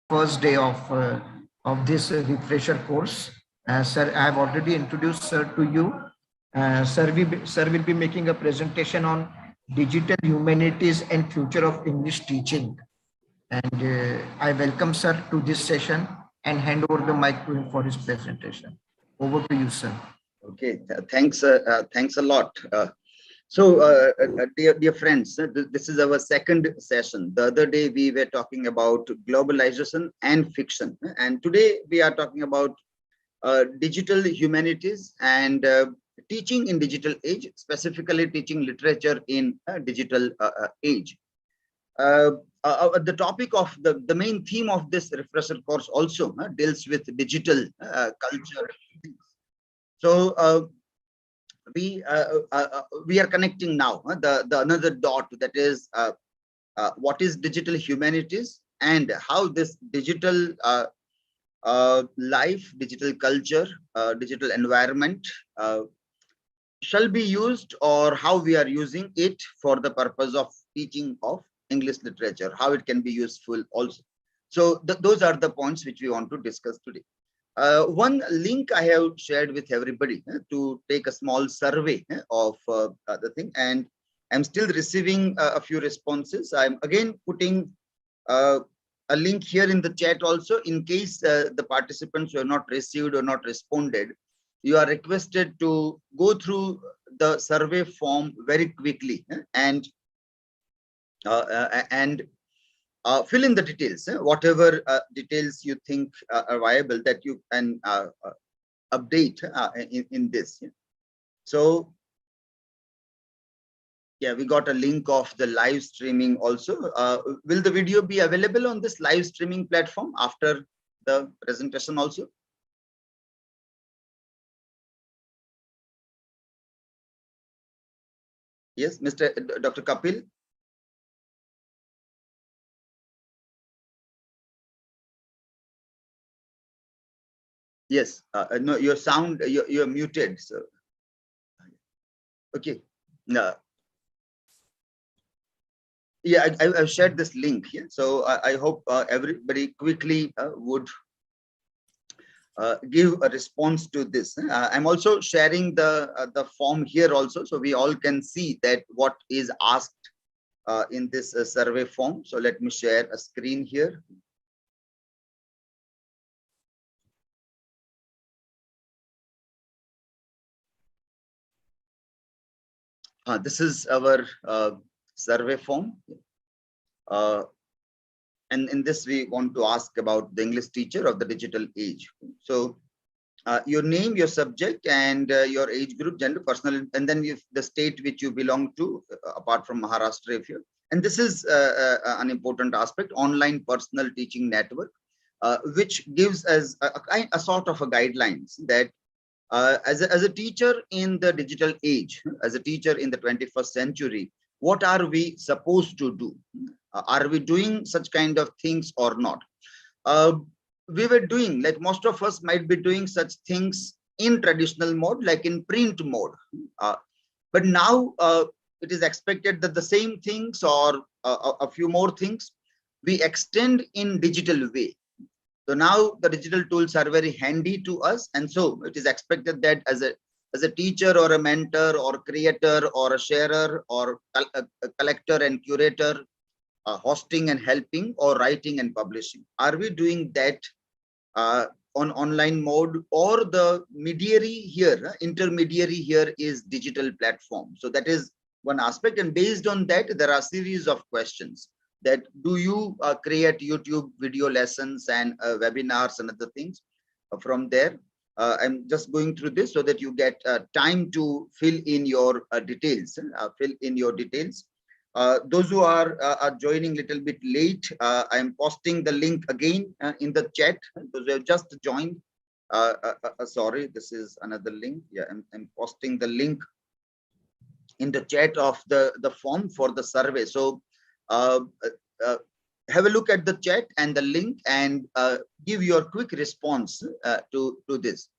first day of this refresher course. Sir, I have already introduced sir to you. Sir will be making a presentation on digital humanities and future of English teaching. And I welcome sir to this session and hand over the mic to him for his presentation. Over to you, sir. Okay, thanks a lot. Dear friends, this is our second session. The other day we were talking about globalization and fiction, and today we are talking about digital humanities and teaching in digital age, specifically teaching literature in digital age. The topic of the main theme of this refresher course also deals with digital culture. So we are connecting now the another dot, that is what is digital humanities and how this digital life, digital culture, digital environment shall be used, or how we are using it for the purpose of teaching of English literature, how it can be useful also. So those are the points which we want to discuss today. One link I have shared with everybody to take a small survey of the thing, and I'm still receiving a few responses. I'm again putting a link here in the chat also, in case the participants who have not received or not responded, you are requested to go through the survey form very quickly and fill in the details, whatever details you think are viable, that you can update in this. So yeah, we got a link of the live streaming also. Will the video be available on this live streaming platform after the presentation also? Yes, Dr. Kapil. Yes, no, your sound, you're muted. So, okay. No. Yeah, I've shared this link here. So I hope everybody quickly would give a response to this. I'm also sharing the form here also, so we all can see that what is asked in this survey form. So let me share a screen here. This is our survey form. And in this, we want to ask about the English teacher of the digital age. So your name, your subject, and your age group, gender, personal, and then the state which you belong to, apart from Maharashtra, if you. And this is an important aspect: online personal teaching network, which gives us a sort of a guidelines that as a teacher in the digital age, as a teacher in the 21st century, what are we supposed to do? Are we doing such kind of things or not? We were doing, like most of us might be doing such things in traditional mode, like in print mode. But now it is expected that the same things, or a few more things, we extend in digital way. So now the digital tools are very handy to us, and so it is expected that as a teacher or a mentor or creator or a sharer or a collector and curator, hosting and helping, or writing and publishing, are we doing that on online mode, or the intermediary here is digital platform? So that is one aspect, and based on that there are a series of questions. That do you create YouTube video lessons and webinars and other things from there? I'm just going through this so that you get time to fill in your details. Those who are joining a little bit late, I'm posting the link again in the chat. Those who have just joined, sorry, this is another link. Yeah, I'm posting the link in the chat of the form for the survey. So have a look at the chat and the link, and give your quick response to this.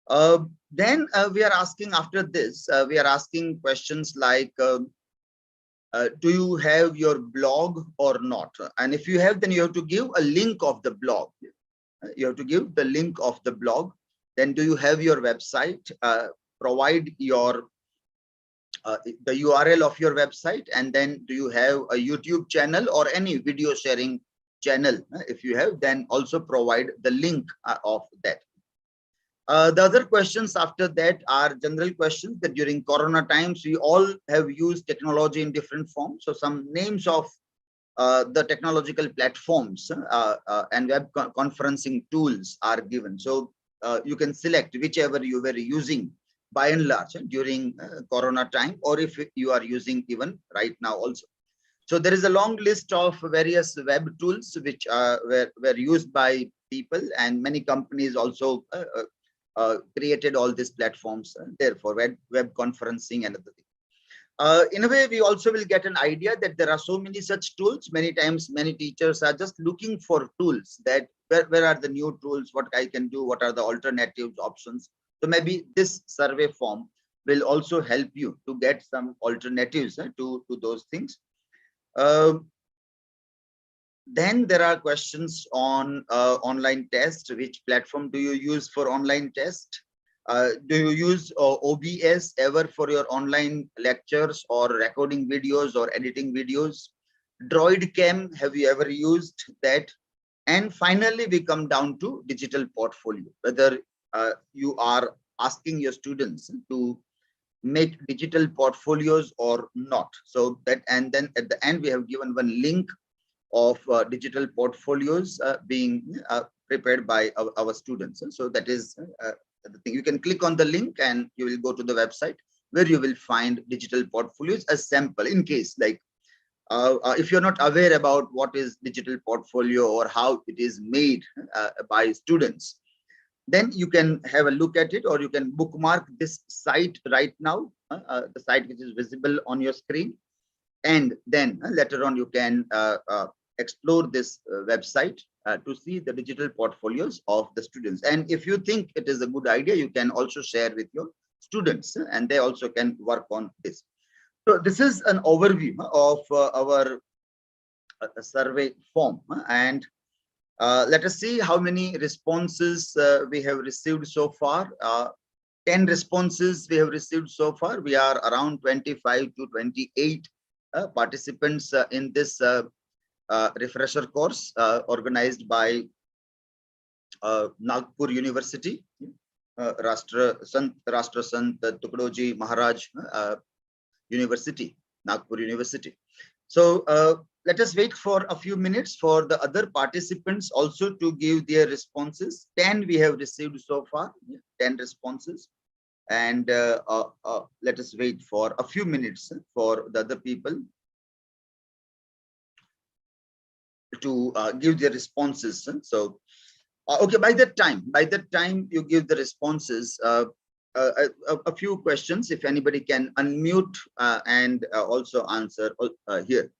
Then we are asking, after this, we are asking questions like do you have your blog or not? And if you have, then you have to give a link of the blog. You have to give the link of the blog. Then do you have your website? Provide your the URL of your website, and then do you have a YouTube channel or any video sharing channel? If you have, then also provide the link of that. The other questions after that are general questions that during Corona times, we all have used technology in different forms. So some names of the technological platforms and web conferencing tools are given. So you can select whichever you were using by and large during Corona time, or if you are using even right now also. So there is a long list of various web tools which were used by people, and many companies also created all these platforms there for web conferencing and other things. In a way, we also will get an idea that there are so many such tools. Many times, many teachers are just looking for tools that where are the new tools, what I can do, what are the alternatives, options. So maybe this survey form will also help you to get some alternatives to those things. Then there are questions on online test. Which platform do you use for online test? Do you use OBS ever for your online lectures or recording videos or editing videos? DroidCam, have you ever used that? And finally, we come down to digital portfolio, whether you are asking your students to make digital portfolios or not. So that, and then at the end, we have given one link of digital portfolios being prepared by our students. So that is the thing. You can click on the link and you will go to the website where you will find digital portfolios as sample, in case like if you're not aware about what is digital portfolio or how it is made by students, then you can have a look at it, or you can bookmark this site right now, the site which is visible on your screen. And then later on, you can explore this website to see the digital portfolios of the students. And if you think it is a good idea, you can also share with your students, and they also can work on this. So this is an overview of our survey form. And let us see how many responses we have received so far. 10 responses we have received so far. We are around 25 to 28 participants in this refresher course organized by Nagpur University, Rashtra Sant Pedagogy Maharaj University, Nagpur University. So let us wait for a few minutes for the other participants also to give their responses. 10 we have received so far, 10 responses. And let us wait for a few minutes for the other people to give their responses. So, okay, by that time you give the responses, a few questions, if anybody can unmute and also answer here.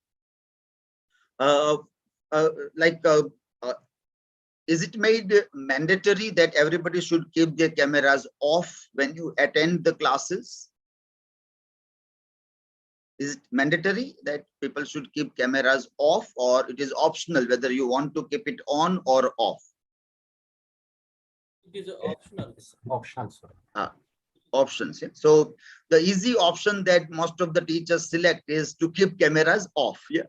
Is it made mandatory that everybody should keep their cameras off when you attend the classes? Is it mandatory that people should keep cameras off, or it is optional whether you want to keep it on or off? It is optional. It's optional, sir. Options. Yeah? So the easy option that most of the teachers select is to keep cameras off. Yeah.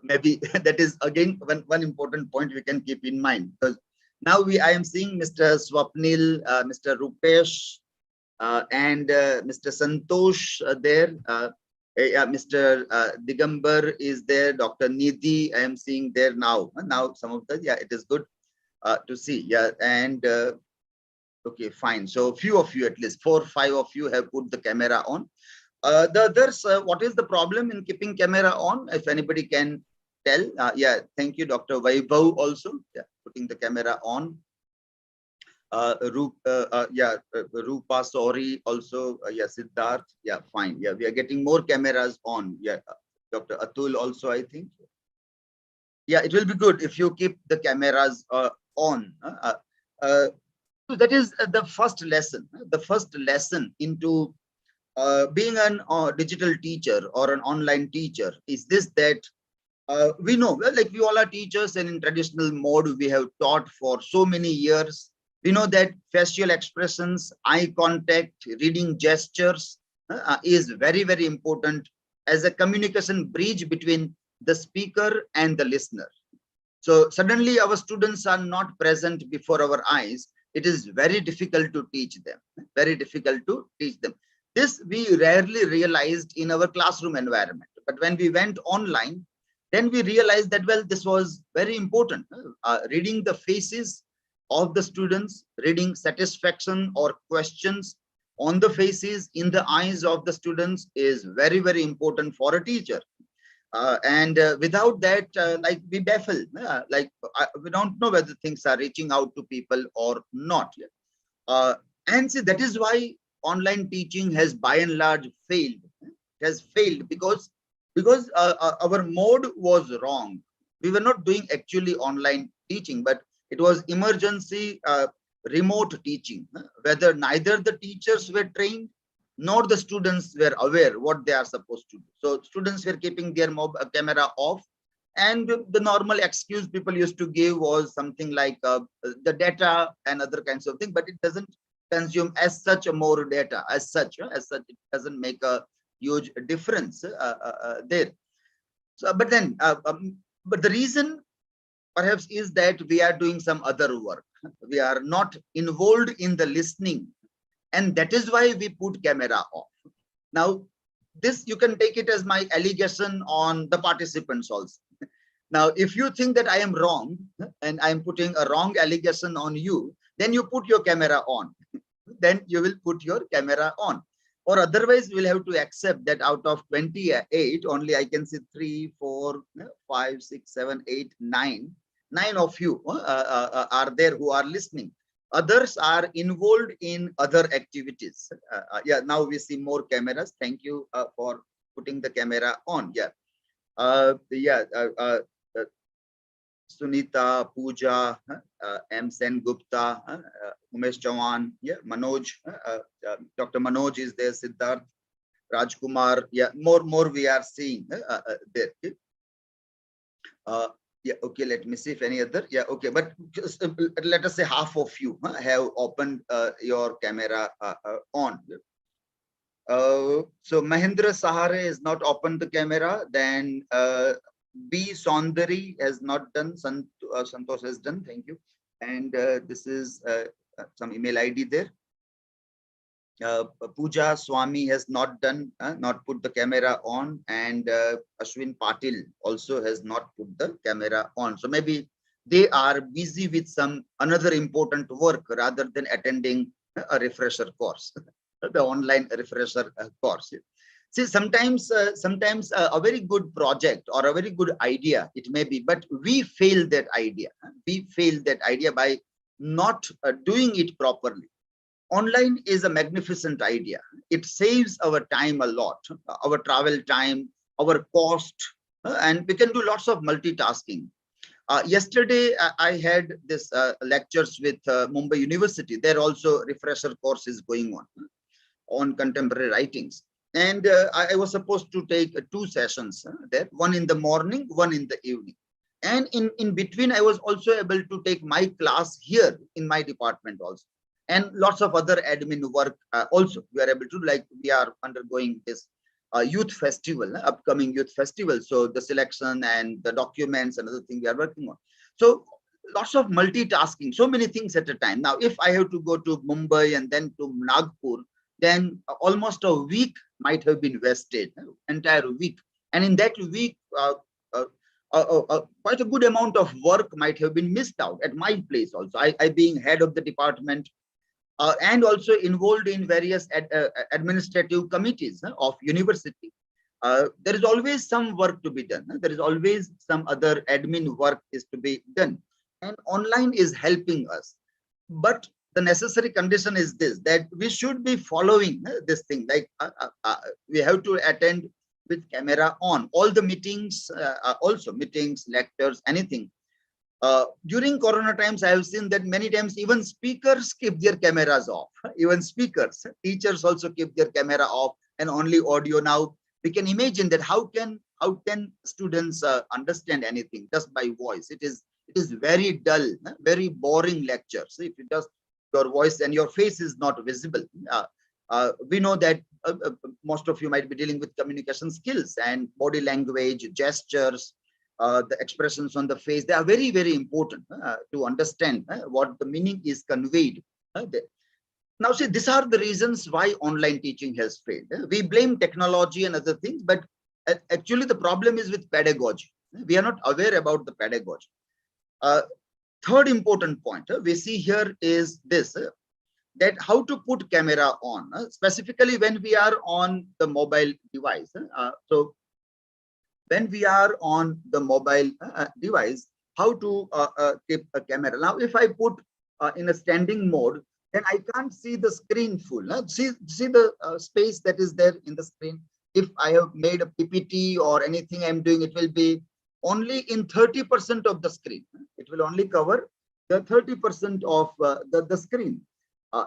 Maybe that is again one important point we can keep in mind, because now I am seeing Mr. Swapnil, Mr. Rupesh, and Mr. Santosh there. Mr. Digambar is there. Dr. Nidhi I am seeing there now. Now some of the, yeah, it is good to see. Yeah, and okay, fine. So few of you, at least 4 or 5 of you have put the camera on. The others, what is the problem in keeping camera on? If anybody can tell. Yeah, thank you, Dr. Vaibhav also. Yeah, putting the camera on. Rupa, sorry, also. Yeah, Siddharth. Yeah, fine. Yeah, we are getting more cameras on. Yeah, Dr. Atul also, I think. Yeah, it will be good if you keep the cameras on. So that is the first lesson. The first lesson into being a digital teacher or an online teacher is this, that we know, well, like we all are teachers, and in traditional mode we have taught for so many years. We know that facial expressions, eye contact, reading gestures is very, very important as a communication bridge between the speaker and the listener. So suddenly our students are not present before our eyes. It is very difficult to teach them, very difficult to teach them. This we rarely realized in our classroom environment. But when we went online, then we realized that, well, this was very important. Reading the faces of the students, reading satisfaction or questions on the faces, in the eyes of the students is very, very important for a teacher. Without that, like we baffle, we don't know whether things are reaching out to people or not. And see, that is why online teaching has by and large failed. It has failed because our mode was wrong. We were not doing actually online teaching, but it was emergency remote teaching, whether neither the teachers were trained nor the students were aware what they are supposed to do. So students were keeping their camera off, and the normal excuse people used to give was something like the data and other kinds of things, but it doesn't consume as such a more data as such. It doesn't make a huge difference there. So, but the reason perhaps is that we are doing some other work. We are not involved in the listening, and that is why we put camera off. Now, this you can take it as my allegation on the participants also. Now, if you think that I am wrong and I am putting a wrong allegation on you, then you put your camera on. Then you will put your camera on. Or otherwise, we'll have to accept that out of 28, only I can see 3, 4, 5, 6, 7, 8, 9. 9 of you are there who are listening. Others are involved in other activities. Yeah, now we see more cameras. Thank you for putting the camera on. Yeah. Sunita, Pooja, M. Sen Gupta, Umesh Chavan, yeah, Manoj, Dr. Manoj is there, Siddharth, Rajkumar, yeah, more we are seeing there. Yeah, okay, let me see if any other, yeah, okay, but just, let us say half of you have opened your camera on. So Mahendra Sahare has not opened the camera, then B. Saundari has not done, Santosh has done, thank you. And this is some email ID there. Pooja Swami has not done, not put the camera on, and Ashwin Patil also has not put the camera on. So maybe they are busy with some another important work rather than attending a refresher course, the online refresher course. See, sometimes a very good project or a very good idea, it may be, but we fail that idea. We fail that idea by not doing it properly. Online is a magnificent idea. It saves our time a lot, our travel time, our cost, and we can do lots of multitasking. Yesterday, I had this lectures with Mumbai University. There also refresher course is going on contemporary writings. And I was supposed to take 2 sessions there, one in the morning, one in the evening. And in between, I was also able to take my class here in my department also. And lots of other admin work also we are able to, like we are undergoing this youth festival, upcoming youth festival. So the selection and the documents and other things we are working on. So lots of multitasking, so many things at a time. Now, if I have to go to Mumbai and then to Nagpur, then almost a week might have been wasted, entire week. And in that week, quite a good amount of work might have been missed out at my place also. I being head of the department, and also involved in various administrative committees of university. There is always some work to be done. There is always some other admin work is to be done. And online is helping us. But the necessary condition is this, that we should be following this thing. Like we have to attend with camera on. All the meetings, also meetings, lectures, anything. During Corona times, I have seen that many times even speakers keep their cameras off. Even speakers, teachers also keep their camera off. and only audio. Now we can imagine that how can students understand anything just by voice? It is very dull, very boring lecture. So if you just your voice and your face is not visible, we know that most of you might be dealing with communication skills and body language, gestures, the expressions on the face. They are very, very important to understand what the meaning is conveyed. Now, see, these are the reasons why online teaching has failed. We blame technology and other things, but actually the problem is with pedagogy. We are not aware about the pedagogy. Third important point we see here is this, that how to put camera on, specifically when we are on the mobile device. So when we are on the mobile device, how to keep a camera. Now, if I put in a standing mode, then I can't see the screen full. See the space that is there in the screen. If I have made a PPT or anything I'm doing, it will be only in 30% of the screen. It will only cover the 30% of the screen.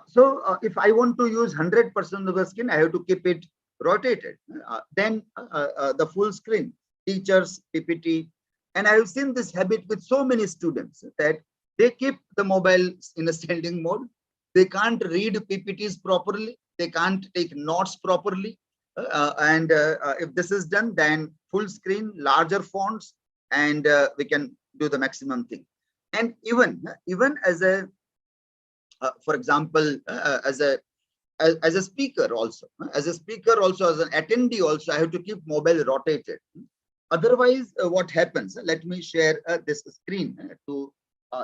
So if I want to use 100% of the screen, I have to keep it rotated. Then the full screen, teachers, PPT. And I have seen this habit with so many students that they keep the mobile in a standing mode. They can't read PPTs properly. They can't take notes properly. And if this is done, then full screen, larger fonts, and we can do the maximum thing. And even as a, for example, as a speaker also, as an attendee also, I have to keep mobile rotated. Otherwise, what happens? Let me share this screen to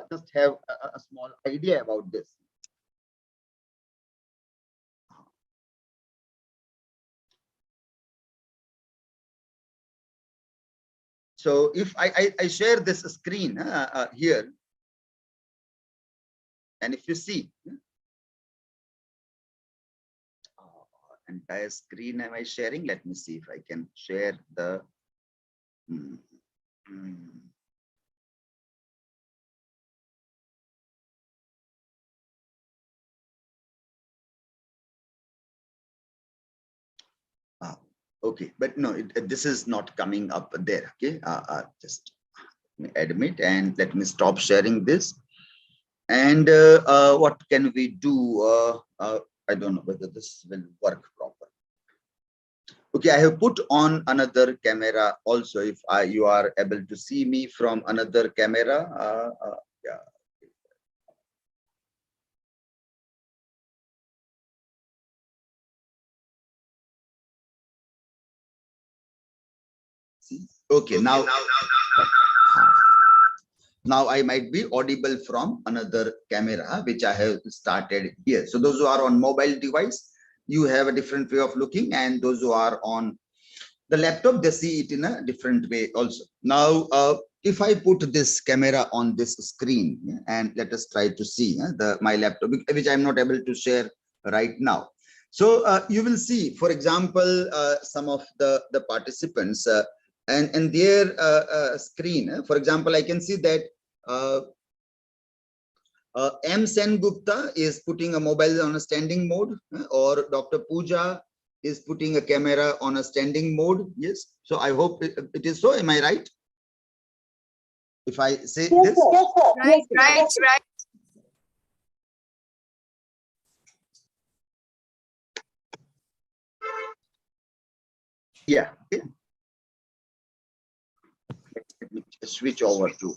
just have a small idea about this. So if I share this screen here, and if you see entire screen, am I sharing? Let me see if I can share the. Okay, but no, this is not coming up there. Okay, just admit and let me stop sharing this. And what can we do? I don't know whether this will work proper. Okay, I have put on another camera also. If you are able to see me from another camera, yeah. Okay, now I might be audible from another camera, which I have started here. So those who are on mobile device, you have a different way of looking, and those who are on the laptop, they see it in a different way also. Now, if I put this camera on this screen, and let us try to see my laptop, which I'm not able to share right now. So you will see, for example, some of the participants and their screen. For example, I can see that M. Sen Gupta is putting a mobile on a standing mode, or Dr. Pooja is putting a camera on a standing mode. Yes. So I hope it is so. Am I right? If I say yes, this? Sir. Yes, sir. Right. Yeah. Okay. Let me switch over to.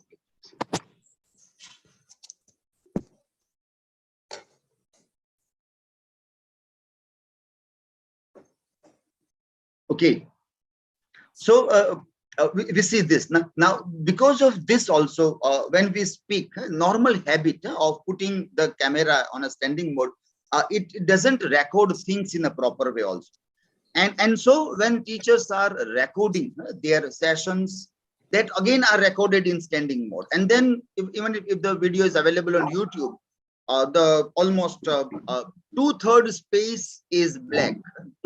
Okay. So we see this now because of this also, when we speak, normal habit of putting the camera on a standing mode, it doesn't record things in a proper way also. And so when teachers are recording their sessions, that again are recorded in standing mode. And then even if the video is available on YouTube, the almost 2/3 space is black.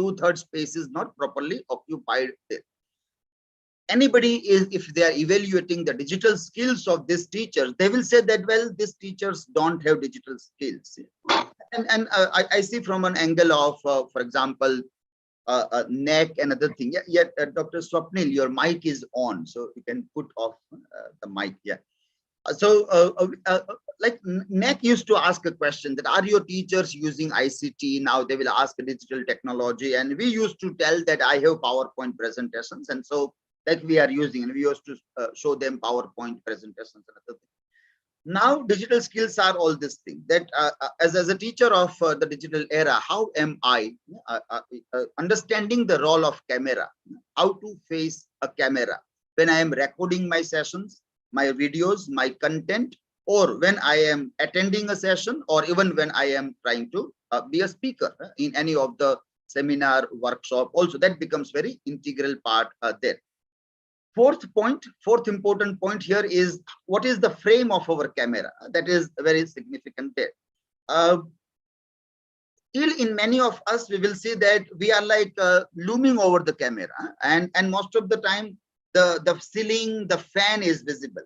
2/3 space is not properly occupied there. Anybody is, if they are evaluating the digital skills of these teachers, they will say that, well, these teachers don't have digital skills. And I see from an angle of, for example, neck and other thing. Yeah, Dr. Swapnil, your mic is on, so you can put off the mic. Yeah. Like NEC used to ask a question that are your teachers using ICT? Now they will ask digital technology, and we used to tell that I have PowerPoint presentations, and so that we are using, and we used to show them PowerPoint presentations and other things. Now digital skills are all this thing that as a teacher of the digital era, how am I understanding the role of camera, how to face a camera when I am recording my sessions, my videos, my content, or when I am attending a session, or even when I am trying to be a speaker in any of the seminar, workshop. Also, that becomes very integral part there. Fourth important point here is what is the frame of our camera. That is very significant there. Still, in many of us, we will see that we are like looming over the camera, and most of the time, the ceiling, the fan is visible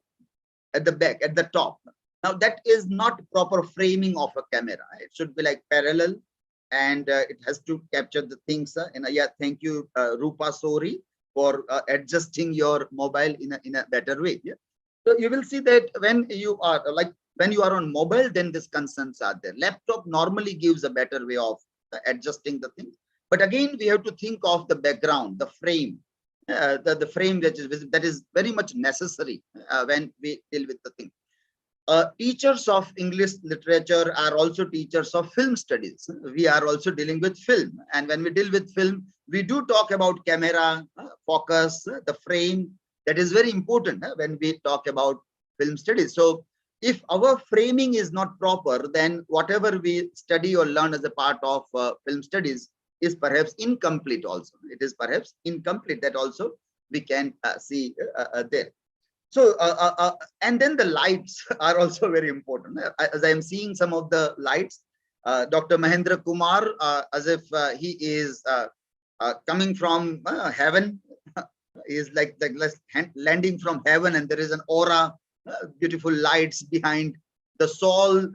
at the back, at the top. Now that is not proper framing of a camera. It should be like parallel, and it has to capture the things. And yeah, thank you, Rupa Sori, for adjusting your mobile in a better way. Yeah. So you will see that when you are on mobile, then these concerns are there. Laptop normally gives a better way of adjusting the things. But again, we have to think of the background, the frame. The frame that is very much necessary when we deal with the thing. Teachers of English literature are also teachers of film studies. We are also dealing with film, and when we deal with film, we do talk about camera, focus, the frame. That is very important when we talk about film studies. So if our framing is not proper, then whatever we study or learn as a part of film studies is perhaps incomplete also. It is perhaps incomplete. That also we can see there. So, and then the lights are also very important. As I am seeing some of the lights, Dr. Mahendra Kumar, as if he is coming from heaven, is like landing from heaven, and there is an aura, beautiful lights behind the soul.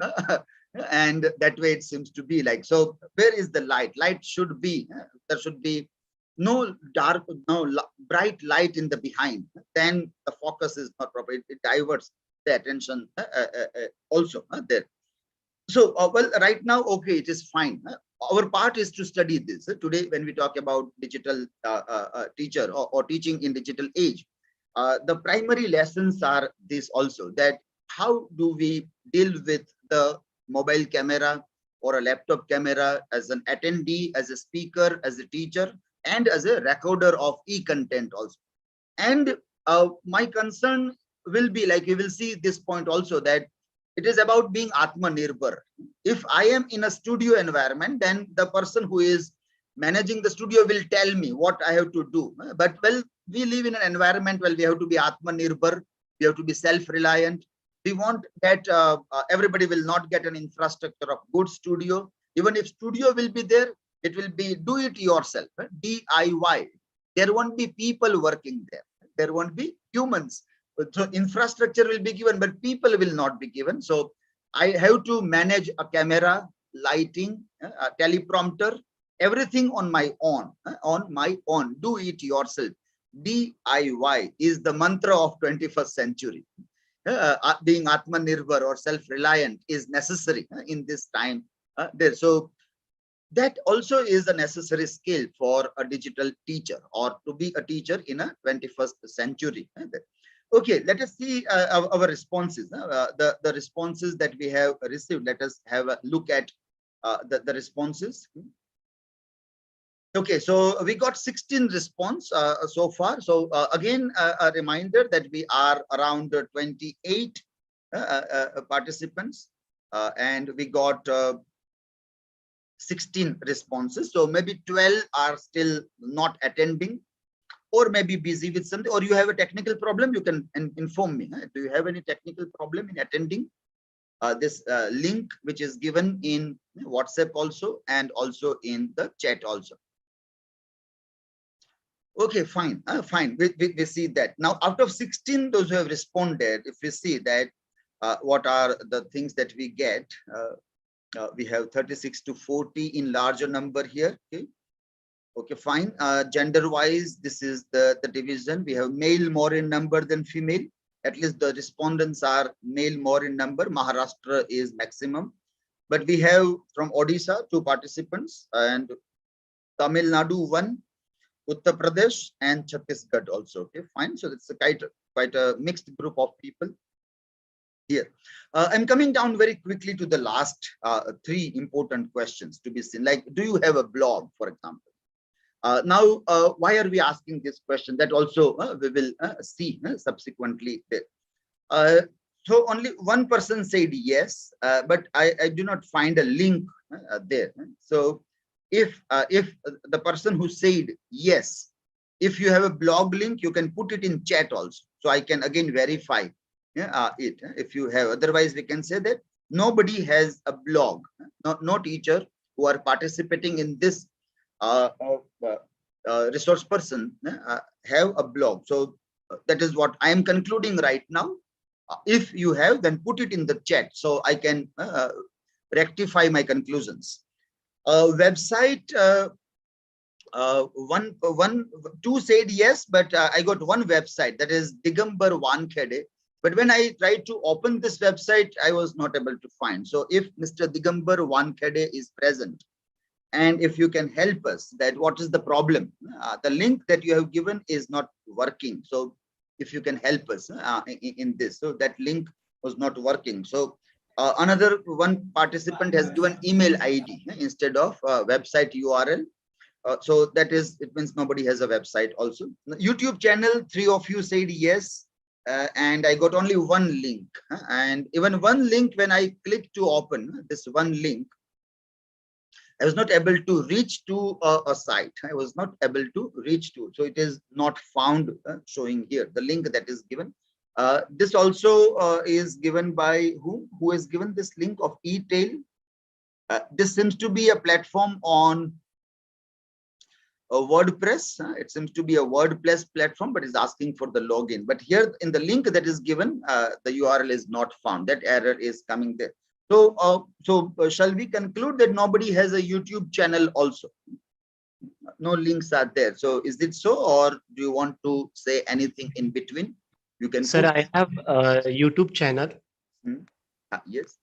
And that way it seems to be like. So where is the light? Light should be, there should be no dark, no bright light in the behind. Then the focus is not proper. It diverts the attention also there. So, well, right now, okay, it is fine. Our part is to study this. Today, when we talk about digital teacher or teaching in digital age, the primary lessons are this also, that how do we deal with the mobile camera or a laptop camera as an attendee, as a speaker, as a teacher, and as a recorder of e-content also. And my concern will be, like you will see this point also, that it is about being Atmanirbhar. If I am in a studio environment, then the person who is managing the studio will tell me what I have to do. But well, we live in an environment where we have to be Atmanirbhar, we have to be self-reliant. We want that everybody will not get an infrastructure of good studio. Even if studio will be there, it will be do it yourself, DIY. There won't be people working there. There won't be humans. So infrastructure will be given, but people will not be given. So I have to manage a camera, lighting, a teleprompter, everything on my own. Do it yourself. DIY is the mantra of 21st century. Being Atmanirbhar or self-reliant is necessary in this time there. So that also is a necessary skill for a digital teacher or to be a teacher in a 21st century. Okay, let us see our responses. The responses that we have received. Let us have a look at the responses. Okay, so we got 16 response so far. So again, a reminder that we are around 28 participants, and we got 16 responses. So maybe 12 are still not attending, or maybe busy with something, or you have a technical problem. You can inform me. Do you have any technical problem in attending this link, which is given in WhatsApp also, and also in the chat also? Okay, fine, fine. We see that. Now, out of 16, those who have responded, if we see that, what are the things that we get? We have 36 to 40 in larger number here. Okay. Okay, fine. Gender-wise, this is the division. We have male more in number than female. At least the respondents are male more in number. Maharashtra is maximum. But we have from Odisha 2 participants, and Tamil Nadu 1, Uttar Pradesh and Chhattisgarh also. Okay, fine. So it's quite a mixed group of people here. I'm coming down very quickly to the last 3 important questions to be seen. Like, do you have a blog, for example? Now, why are we asking this question? That also we will see subsequently there. So only one person said yes, but I do not find a link there. So if the person who said yes, if you have a blog link, you can put it in chat also. So I can again verify it if you have. Otherwise, we can say that nobody has a blog. No teacher who are participating in this resource person have a blog. So that is what I am concluding right now. If you have, then put it in the chat so I can rectify my conclusions. Website, 2 said yes, but I got one website, that is Digambar Wankhede. But when I tried to open this website, I was not able to find. So if Mr. Digambar Wankhede is present, and if you can help us, that what is the problem? The link that you have given is not working. So if you can help us in this. So that link was not working. So another one participant has given email ID instead of website URL. So that is, it means nobody has a website also. YouTube channel, 3 of you said yes. And I got only one link. And even one link, when I click to open this one link, I was not able to reach to a site. I was not able to reach to. So it is not found showing here. The link that is given. This also is given by whom? Who has given this link of e-tail? This seems to be a platform on WordPress. It seems to be a WordPress platform, but is asking for the login. But here in the link that is given, the URL is not found. That error is coming there. So, shall we conclude that nobody has a YouTube channel also? No links are there. So is it so, or do you want to say anything in between? You can. Sir, I have a YouTube channel. Yes.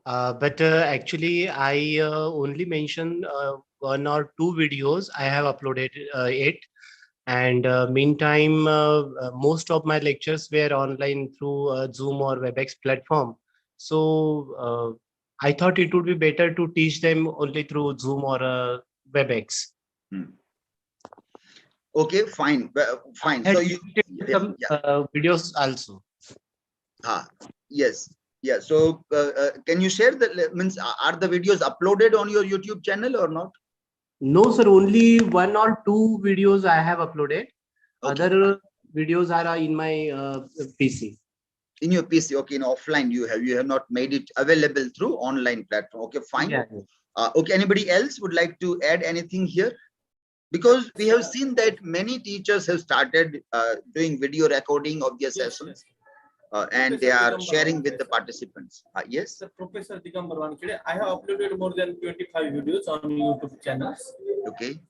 But actually, I only mentioned 1 or 2 videos. I have uploaded it. And meantime, most of my lectures were online through Zoom or WebEx platform. So I thought it would be better to teach them only through Zoom or WebEx. Okay, fine, fine. So you some videos also. Yes, yeah. So can you share the means? Are the videos uploaded on your YouTube channel or not? No, sir. Only 1 or 2 videos I have uploaded. Okay. Other videos are in my PC. In your PC, okay. In offline, you have not made it available through online platform. Okay, fine. Yeah. Okay. Anybody else would like to add anything here? Because we have seen that many teachers have started doing video recording of their sessions. And they are sharing with the participants. Yes. Sir, Professor Digambar Wankhede, I have uploaded more than 25 videos on YouTube channels. Okay.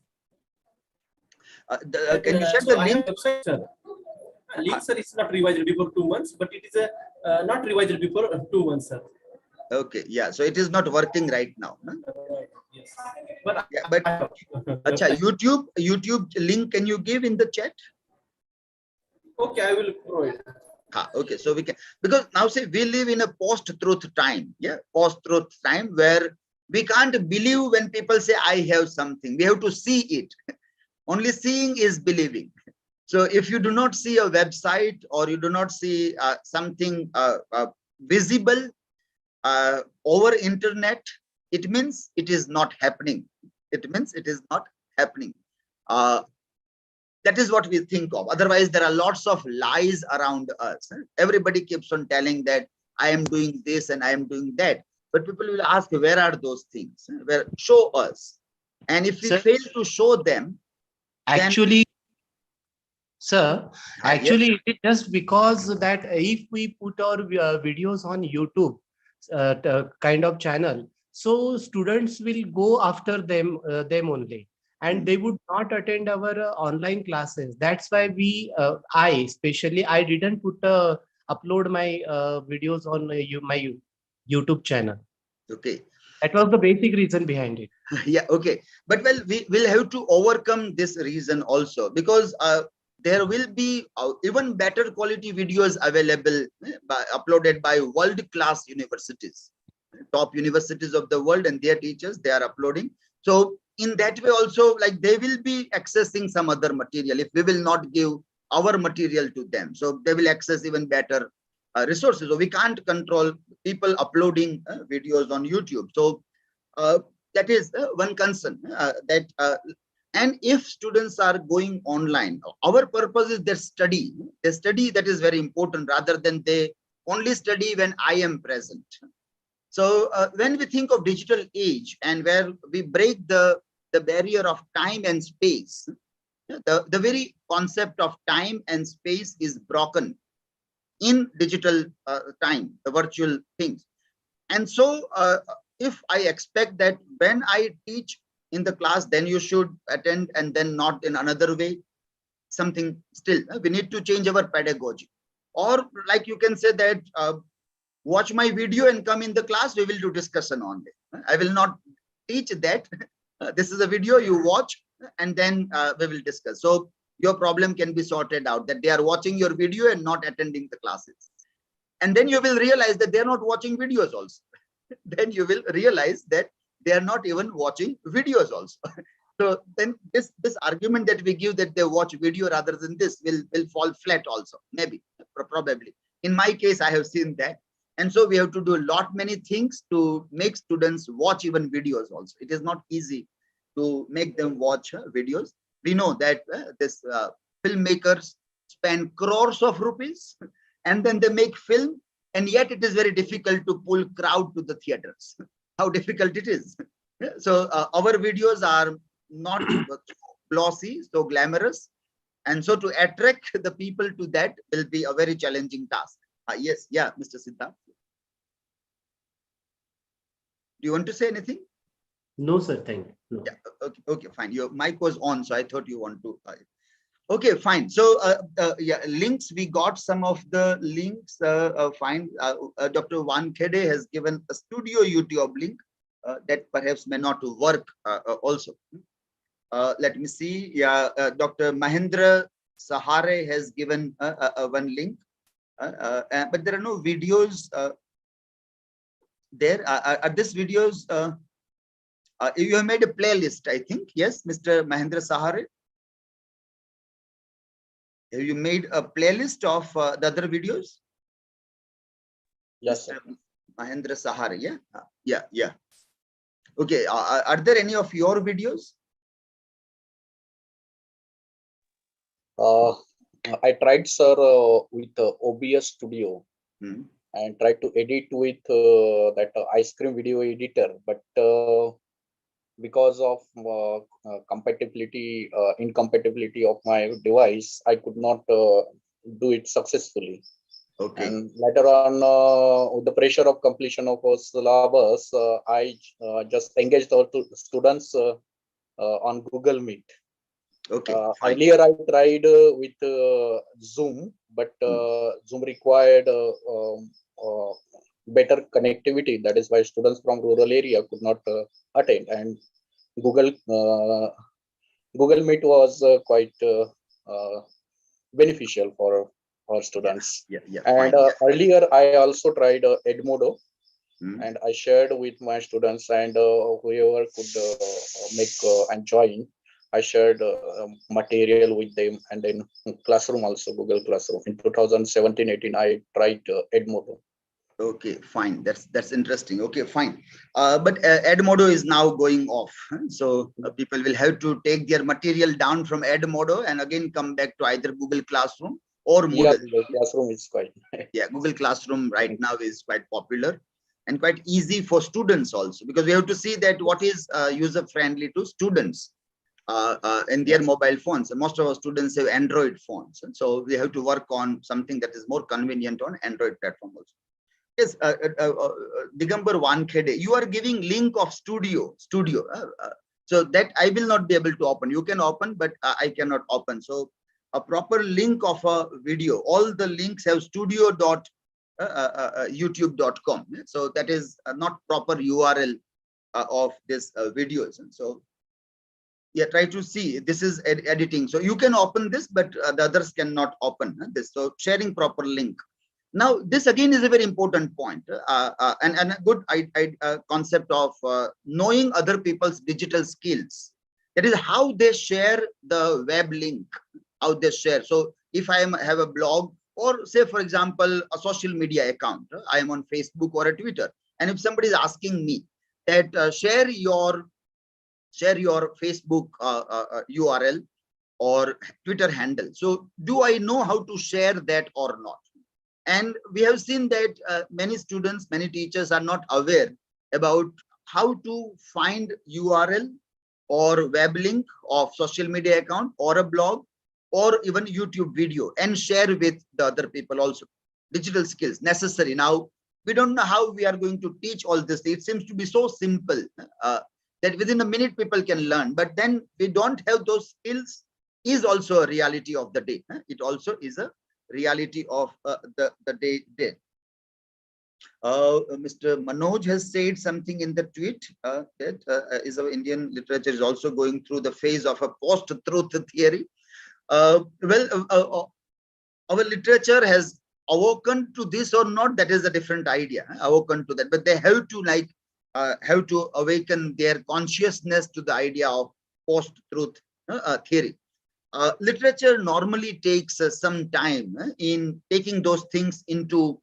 Can you share the link? Website, sir. Link, sir, is not revised before 2 months, but it is not revised before 2 months, sir. Okay, yeah. So it is not working right now. Huh? Yes. But yeah, but acha, YouTube link, can you give in the chat? Okay, I will provide. Okay, so we can, because now say we live in a post-truth time, post-truth time where we can't believe when people say I have something. We have to see it. Only seeing is believing. So if you do not see a website or you do not see something visible over internet, it means it is not happening. It means it is not happening. That is what we think of. Otherwise, there are lots of lies around us. Everybody keeps on telling that I am doing this and I am doing that. But people will ask, where are those things? Where? Show us. And if we fail to show them, actually, then, sir, actually, yes, it is just because that if we put our videos on YouTube, kind of channel, so students will go after them only. and they would not attend our online classes. That's why I didn't upload my videos on my YouTube channel. Okay. That was the basic reason behind it. Yeah, okay. But well, we will have to overcome this reason also, because there will be even better quality videos available uploaded by world-class universities, top universities of the world, and their teachers, they are uploading. So in that way also, like, they will be accessing some other material if we will not give our material to them. So they will access even better resources. So we can't control people uploading videos on YouTube. So that is one concern and if students are going online, our purpose is their study. They study, that is very important, rather than they only study when I am present. So when we think of digital age, and where we break the barrier of time and space, the very concept of time and space is broken in digital time, the virtual things. And so if I expect that when I teach in the class, then you should attend, and then not in another way, something still, we need to change our pedagogy. Or like you can say that, watch my video and come in the class, we will do discussion on it. I will not teach that. This is a video, you watch, and then we will discuss. So your problem can be sorted out, that they are watching your video and not attending the classes. And then you will realize that they are not watching videos also. Then you will realize that they are not even watching videos also. So then this argument that we give, that they watch video rather than this, will fall flat also, maybe, probably. In my case, I have seen that. And so we have to do a lot many things to make students watch even videos also. It is not easy to make them watch videos. We know that this filmmakers spend crores of rupees, and then they make film, and yet it is very difficult to pull crowd to the theaters. How difficult it is. So our videos are not glossy, so glamorous, and so to attract the people to that will be a very challenging task. Yes, yeah, Mr. Siddharth. Do you want to say anything? No, sir, thank you. No. Yeah, okay, fine. Your mic was on, so I thought you want to. Okay, fine. So yeah, links, we got some of the links. Fine. Dr. Wankhede has given a studio YouTube link that perhaps may not work also. Let me see. Yeah, Dr. Mahendra Sahare has given one link, but there are no videos there. Are these videos? You have made a playlist, I think. Yes, Mr. Mahendra Sahare. Have you made a playlist of the other videos? Yes, sir. Mahendra Sahare, yeah? Yeah. Okay, are there any of your videos? I tried, sir, with OBS Studio and tried to edit with that ice cream video editor, but because of incompatibility of my device, I could not do it successfully. Okay. And later on, with the pressure of completion of our syllabus, I just engaged our students on Google Meet. Okay. Earlier, I tried with Zoom, but Zoom required better connectivity. That is why students from rural area could not attend, and Google Meet was quite beneficial for our students. Yeah. And earlier, I also tried Edmodo, and I shared with my students, and whoever could make and join, I shared material with them. And then Classroom also, Google Classroom. In 2017-18, I tried Edmodo. Okay, fine. That's interesting. Okay, fine. But Edmodo is now going off, so people will have to take their material down from Edmodo and again come back to either Google Classroom or Moodle. Yeah, Google Classroom is quite. Yeah, Google Classroom right now is quite popular and quite easy for students also, because we have to see that what is user friendly to students in their mobile phones. And most of our students have Android phones, and so we have to work on something that is more convenient on Android platform also. Yes, Digambar Wankhede, you are giving link of studio. So that I will not be able to open. You can open, but I cannot open. So a proper link of a video, all the links have studio.youtube.com. So that is not proper URL of this videos. And so yeah, try to see, this is editing. So you can open this, but the others cannot open this. So sharing proper link. Now, this again is a very important point and a good concept of knowing other people's digital skills. That is how they share the web link, how they share. So if I have a blog, or say, for example, a social media account, I am on Facebook or a Twitter. And if somebody is asking me that share your Facebook URL or Twitter handle. So do I know how to share that or not? And we have seen that many students, many teachers are not aware about how to find URL or web link of social media account or a blog or even YouTube video and share with the other people also. Digital skills necessary. Now, we don't know how we are going to teach all this. It seems to be so simple that within a minute people can learn, but then we don't have those skills is also a reality of the day. It also is a reality of the day. Mr. Manoj has said something in the tweet that is our Indian literature is also going through the phase of a post-truth theory. Our literature has awoken to this or not, that is a different idea. Awoken to that, but they have to awaken their consciousness to the idea of post-truth theory. Literature normally takes some time in taking those things into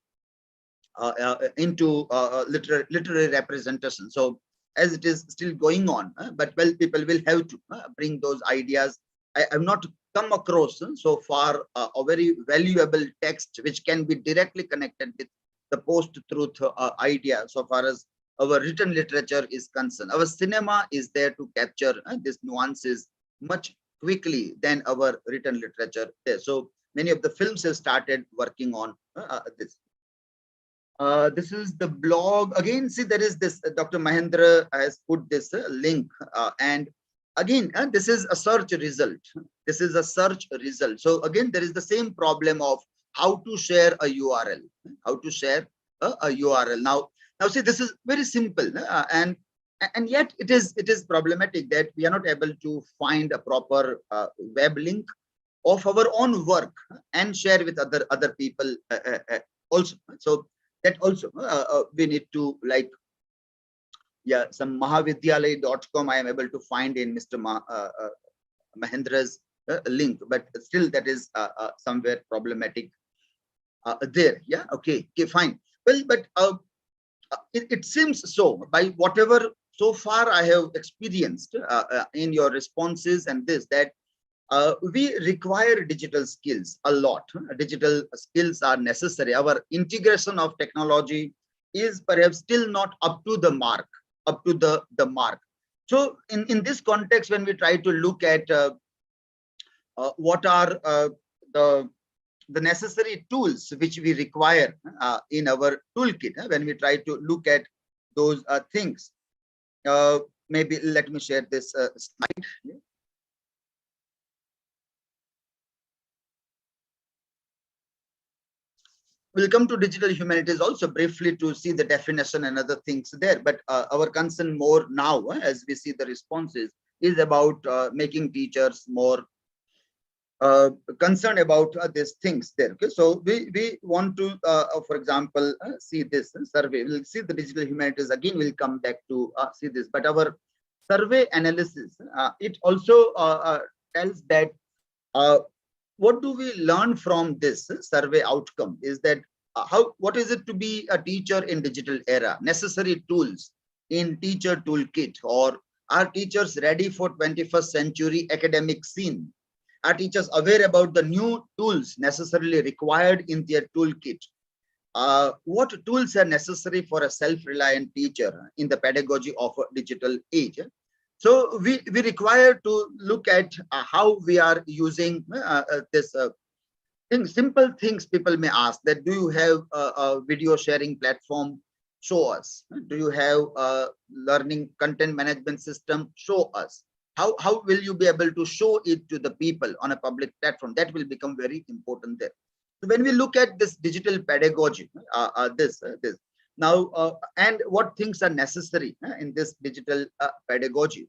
literary representation. So as it is still going on, but well, people will have to bring those ideas. I have not come across so far a very valuable text which can be directly connected with the post-truth idea so far as our written literature is concerned. Our cinema is there to capture these nuances much quickly than our written literature there. So many of the films have started working on this. This is the blog again. See, there is this Dr. Mahendra has put this link and again this is a search result. This is a search result. So again there is the same problem of how to share a URL, how to share a URL. Now see, this is very simple and yet it is problematic that we are not able to find a proper web link of our own work and share with other people also. So that also we need to, like, yeah, some mahavidyalay.com I am able to find in Mr. Mahendra's link, but still that is somewhere problematic there. Yeah, okay, fine. Well, but it seems so by whatever so far I have experienced in your responses and this, that we require digital skills a lot. Digital skills are necessary. Our integration of technology is perhaps still not up to the mark, So in this context, when we try to look at what are the necessary tools which we require in our toolkit, when we try to look at those things, maybe let me share this slide. We'll come to digital humanities also briefly to see the definition and other things there. But our concern more now, as we see the responses, is about making teachers more concerned about these things there. Okay, so we want to, for example, see this survey. We'll see the digital humanities again. We'll come back to see this. But our survey analysis, it also tells that what do we learn from this survey outcome is that what is it to be a teacher in digital era? Necessary tools in teacher toolkit, or are teachers ready for 21st century academic scene? Are teachers aware about the new tools necessarily required in their toolkit? What tools are necessary for a self-reliant teacher in the pedagogy of a digital age? So we require to look at how we are using this simple things. People may ask that, do you have a video sharing platform Show us. Do you have a learning content management system? Show us. How will you be able to show it to the people on a public platform? That will become very important there. So when we look at this digital pedagogy, this now, and what things are necessary in this digital pedagogy.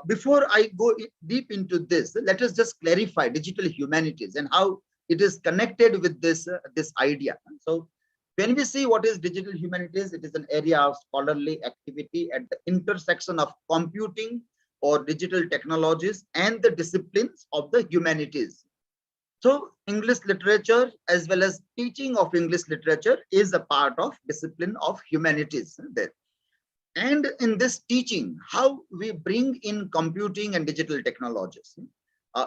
Before I go deep into this, let us just clarify digital humanities and how it is connected with this idea. So when we see what is digital humanities, it is an area of scholarly activity at the intersection of computing or digital technologies and the disciplines of the humanities. So English literature as well as teaching of English literature is a part of discipline of humanities there. And in this teaching, how we bring in computing and digital technologies.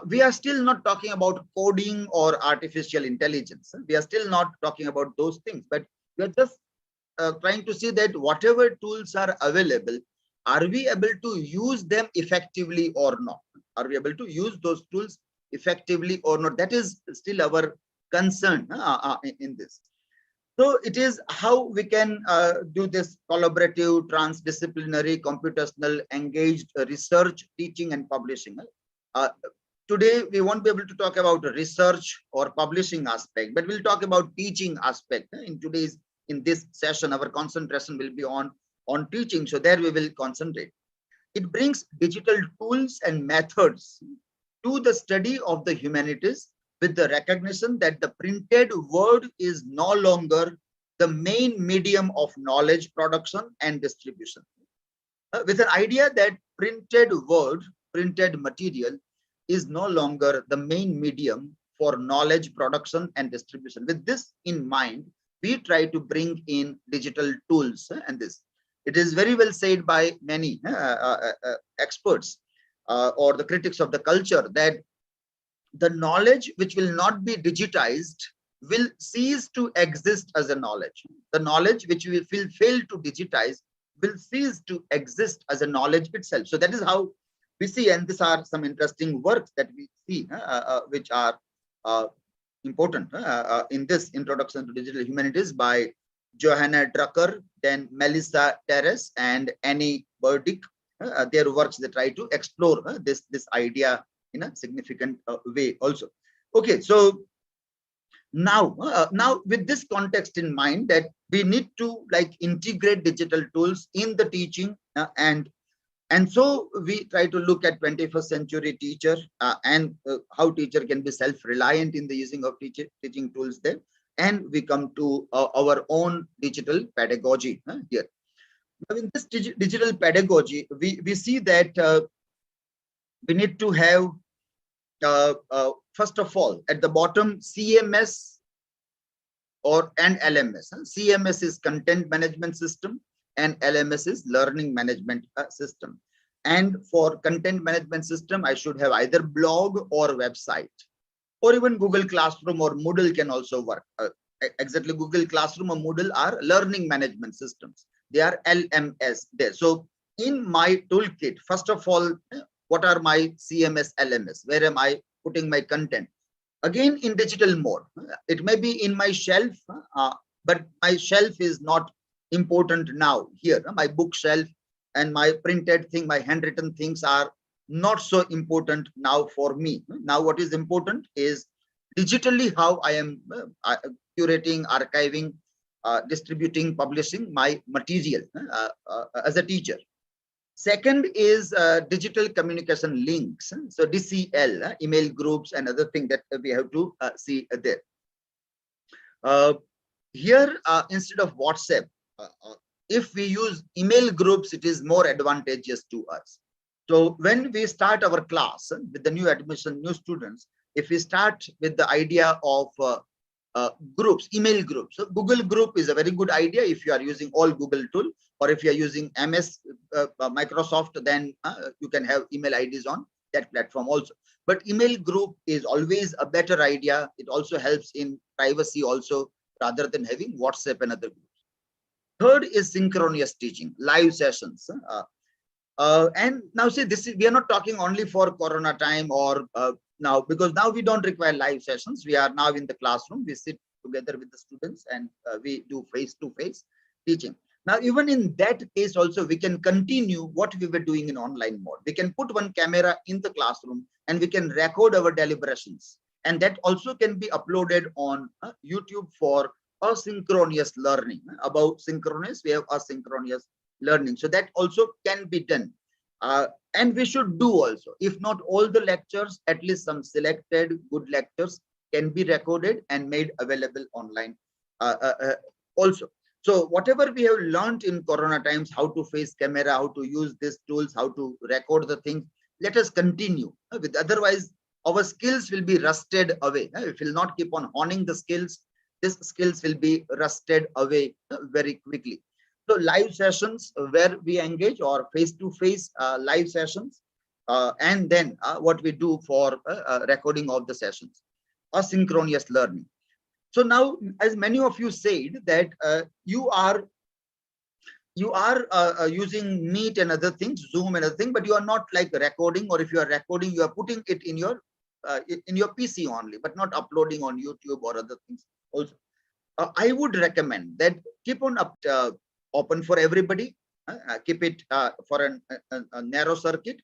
We are still not talking about coding or artificial intelligence. We are still not talking about those things, but we are just trying to see that whatever tools are available, are we able to use them effectively or not? Are we able to use those tools effectively or not? That is still our concern in this. So it is how we can do this collaborative, transdisciplinary, computational, engaged research, teaching and publishing. Today, we won't be able to talk about research or publishing aspect, but we'll talk about teaching aspect. In this session, our concentration will be on teaching. So there we will concentrate. It brings digital tools and methods to the study of the humanities with the recognition that the printed word is no longer the main medium of knowledge production and distribution. With an idea that printed word, printed material is no longer the main medium for knowledge production and distribution. With this in mind, we try to bring in digital tools and this. It is very well said by many experts or the critics of the culture that the knowledge which will not be digitized will cease to exist as a knowledge. The knowledge which we will fail to digitize will cease to exist as a knowledge itself. So that is how we see, and these are some interesting works that we see which are important in this introduction to digital humanities by Johanna Drucker, then Melissa Terrace and Annie Burdick. Their works that try to explore this idea in a significant way also. Okay, so now with this context in mind that we need to integrate digital tools in the teaching and so we try to look at 21st century teacher and how teacher can be self-reliant in the using of teaching tools there, and we come to our own digital pedagogy here. Now in this digital pedagogy, we see that we need to have first of all at the bottom CMS and LMS. CMS is content management system and LMS is learning management system. And for content management system, I should have either blog or website, or even Google Classroom or Moodle can also work. Exactly, Google Classroom or Moodle are learning management systems. They are LMS there. So in my toolkit, first of all, what are my CMS, LMS? Where am I putting my content? Again, in digital mode. It may be in my shelf, but my shelf is not important now here. My bookshelf and my printed thing, my handwritten things are not so important now for me. Now what is important is digitally how I am curating, archiving, distributing, publishing my material as a teacher. Second is digital communication links. So DCL, email groups and other thing that we have to see there. Here, instead of WhatsApp, if we use email groups, it is more advantageous to us. So when we start our class with the new admission, new students, if we start with the idea of groups, email groups. So Google group is a very good idea if you are using all Google tool, or if you are using MS Microsoft, then you can have email IDs on that platform also. But email group is always a better idea. It also helps in privacy also, rather than having WhatsApp and other groups. Third is synchronous teaching, live sessions. And now see, we are not talking only for Corona time or now, because now we don't require live sessions. We are now in the classroom. We sit together with the students and we do face-to-face teaching. Now, even in that case also, we can continue what we were doing in online mode. We can put one camera in the classroom and we can record our deliberations. And that also can be uploaded on YouTube for asynchronous learning. About synchronous, we have asynchronous learning. So that also can be done. And we should do also, if not all the lectures, at least some selected good lectures can be recorded and made available online also. So whatever we have learned in Corona times, how to face camera, how to use these tools, how to record the things, let us continue. With otherwise, our skills will be rusted away. If we will not keep on honing the skills, these skills will be rusted away very quickly. So live sessions where we engage, or face-to-face live sessions, and then what we do for recording of the sessions, asynchronous learning. So now, as many of you said that you are using Meet and other things, Zoom and other thing, but you are not like recording, or if you are recording, you are putting it in your PC only, but not uploading on YouTube or other things also. I would recommend that keep on open for everybody, keep it for a narrow circuit.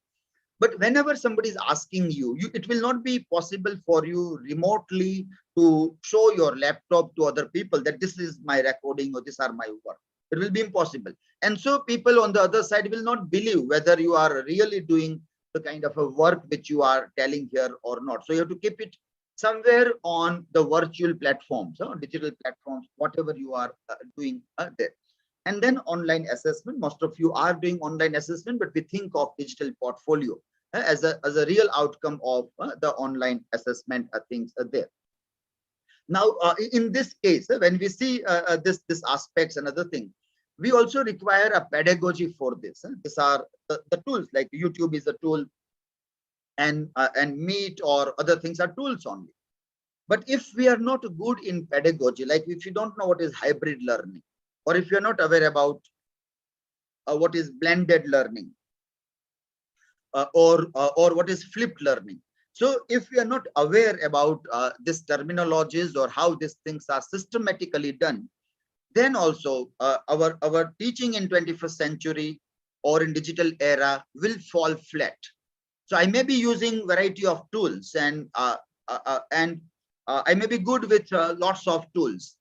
But whenever somebody is asking you, it will not be possible for you remotely to show your laptop to other people that this is my recording or these are my work. It will be impossible. And so people on the other side will not believe whether you are really doing the kind of a work which you are telling here or not. So you have to keep it somewhere on the virtual platforms, digital platforms, whatever you are doing there. And then online assessment. Most of you are doing online assessment, but we think of digital portfolio as a real outcome of the online assessment things there. Now, in this case, when we see this aspects and other thing, we also require a pedagogy for this. These are the tools, like YouTube is a tool, and Meet or other things are tools only. But if we are not good in pedagogy, like if you don't know what is hybrid learning, or if you're not aware about what is blended learning, or what is flipped learning. So if we are not aware about these terminologies or how these things are systematically done, then also our teaching in 21st century or in digital era will fall flat. So I may be using variety of tools, and I may be good with lots of tools.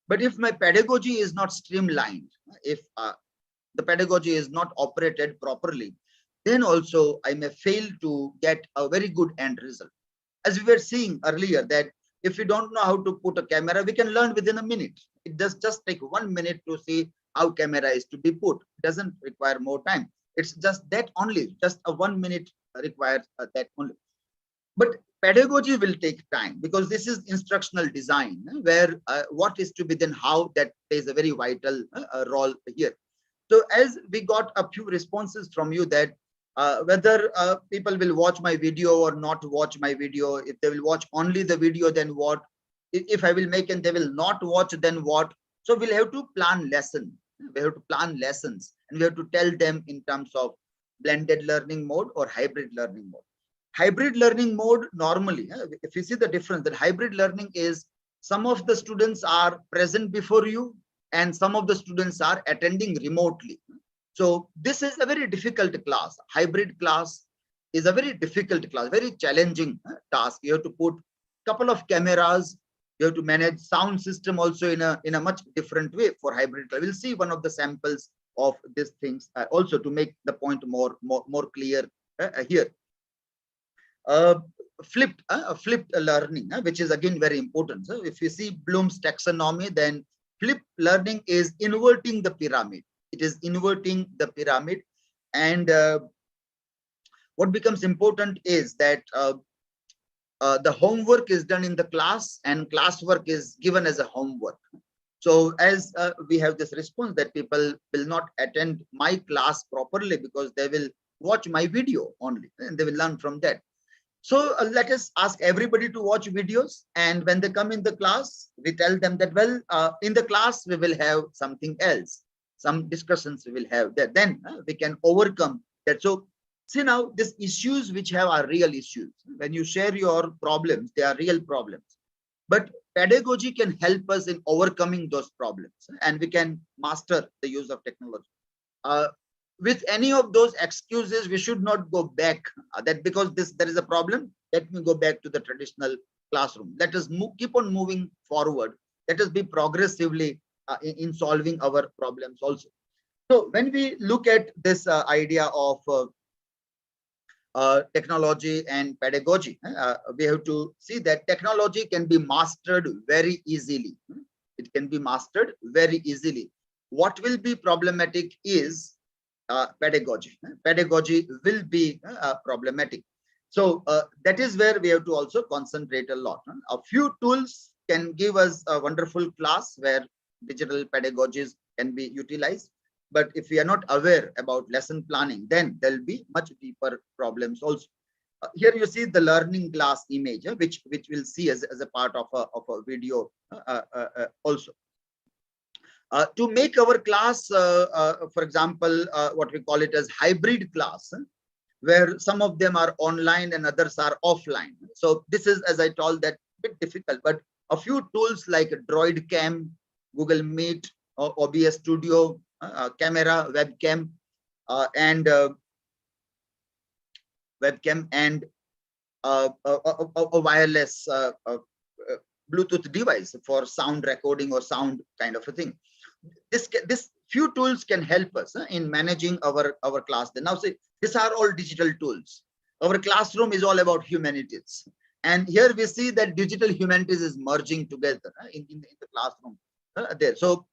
But if my pedagogy is not streamlined, if the pedagogy is not operated properly, then also I may fail to get a very good end result. As we were seeing earlier, that if we don't know how to put a camera, we can learn within a minute. It does just take 1 minute to see how camera is to be put. It doesn't require more time. It's just that only, just a 1 minute requires that only. But pedagogy will take time, because this is instructional design, where what is to be done, how, that plays a very vital role here. So as we got a few responses from you that whether people will watch my video or not watch my video, if they will watch only the video, then what? If I will make and they will not watch, then what? So we'll have to plan lesson. We have to plan lessons, and we have to tell them in terms of blended learning mode or hybrid learning mode. Hybrid learning mode, normally, if you see the difference, that hybrid learning is some of the students are present before you and some of the students are attending remotely. So this is a very difficult class. Hybrid class is a very difficult class, very challenging task. You have to put a couple of cameras. You have to manage sound system also in a much different way for hybrid. We'll see one of the samples of these things also to make the point more clear here. Flipped learning, which is again very important. So if you see Bloom's taxonomy, then flipped learning is inverting the pyramid. It is inverting the pyramid, and what becomes important is that the homework is done in the class, and classwork is given as a homework. So as we have this response that people will not attend my class properly because they will watch my video only, and they will learn from that. So let us ask everybody to watch videos, and when they come in the class, we tell them that, well, in the class we will have something else, some discussions we will have that, then we can overcome that. So see, now these issues which have are real issues. When you share your problems, they are real problems. But pedagogy can help us in overcoming those problems, and we can master the use of technology. With any of those excuses, we should not go back. That because there is a problem, let me go back to the traditional classroom. Let us keep on moving forward. Let us be progressively in solving our problems also. So when we look at this idea of technology and pedagogy, we have to see that technology can be mastered very easily. It can be mastered very easily. What will be problematic is pedagogy. Pedagogy will be problematic. So that is where we have to also concentrate a lot. A few tools can give us a wonderful class where digital pedagogies can be utilized. But if we are not aware about lesson planning, then there will be much deeper problems also. Here you see the learning class image, which we'll see as a part of a video also. To make our class, for example, what we call it as hybrid class, where some of them are online and others are offline. So this is, as I told, that bit difficult, but a few tools like Droid Cam, Google Meet, or OBS Studio, camera, webcam, and a wireless Bluetooth device for sound recording or sound kind of a thing. This few tools can help us in managing our class. Now, say these are all digital tools. Our classroom is all about humanities, and here we see that digital humanities is merging together in the classroom there. So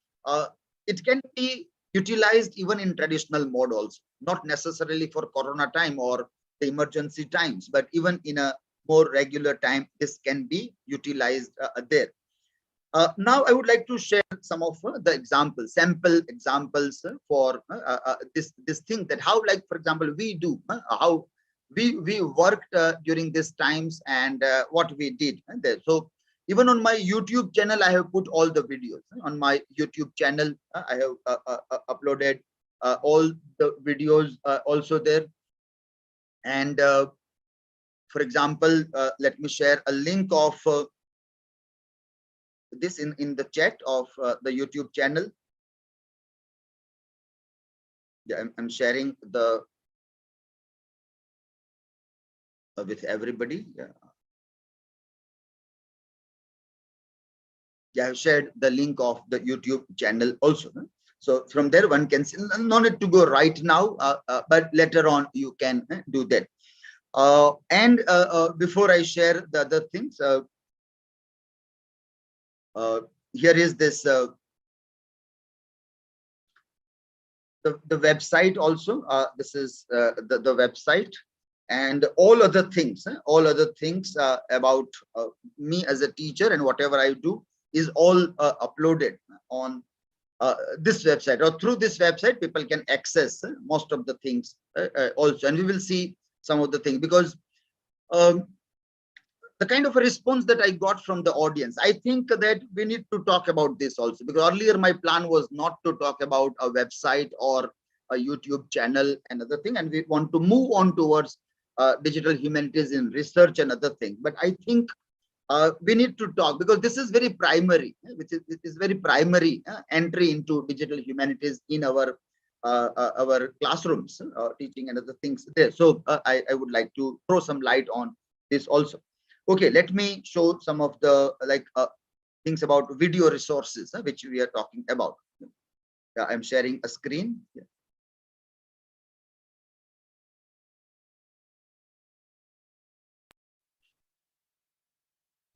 it can be utilized even in traditional mode also, not necessarily for Corona time or the emergency times, but even in a more regular time, this can be utilized there. Now, I would like to share some of the examples, sample examples for this thing, that how, like, for example, we do, how we worked during these times, and what we did there. So even on my YouTube channel, I have put all the videos. On my YouTube channel, I have uploaded all the videos also there. And for example, let me share a link of this in the chat of the YouTube channel. Yeah, I'm sharing the with everybody. Yeah, I've shared the link of the YouTube channel also. So from there one can see, no need to go right now, but later on you can do that. And before I share the other things, here is this the website also. This is the website, and all other things about me as a teacher and whatever I do is all uploaded on this website, or through this website people can access most of the things also, and we will see some of the things, because the kind of a response that I got from the audience, I think that we need to talk about this also, because earlier my plan was not to talk about a website or a YouTube channel and other thing, and we want to move on towards digital humanities in research and other things. But I think we need to talk, because this is very primary, which is very primary entry into digital humanities in our classrooms, teaching and other things there. So I would like to throw some light on this also. Okay, let me show some of the things about video resources which we are talking about. I'm sharing a screen.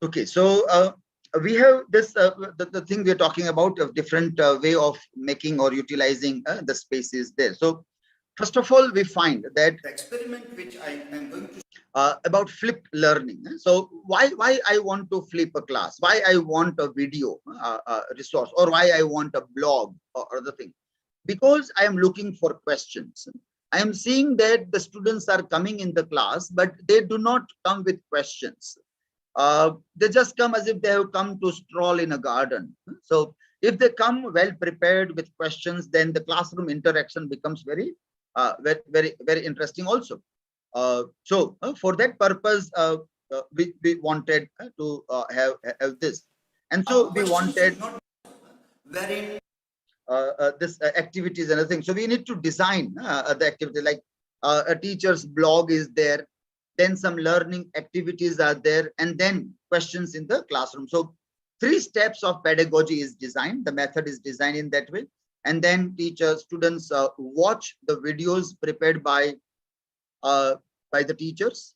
Okay, so we have this the thing we're talking about, a different way of making or utilizing the spaces there. So first of all, we find that the experiment which I am going to about flipped learning. So why I want to flip a class, why I want a video resource, or why I want a blog or other thing, because I am looking for questions. I am seeing that the students are coming in the class, but they do not come with questions. They just come as if they have come to stroll in a garden. So if they come well prepared with questions, then the classroom interaction becomes very interesting also. So for that purpose, we wanted to have this. And so we wanted this activities and other things. So we need to design the activity, like a teacher's blog is there, then some learning activities are there, and then questions in the classroom. So 3 steps of pedagogy is designed. The method is designed in that way. And then students watch the videos prepared by the teachers,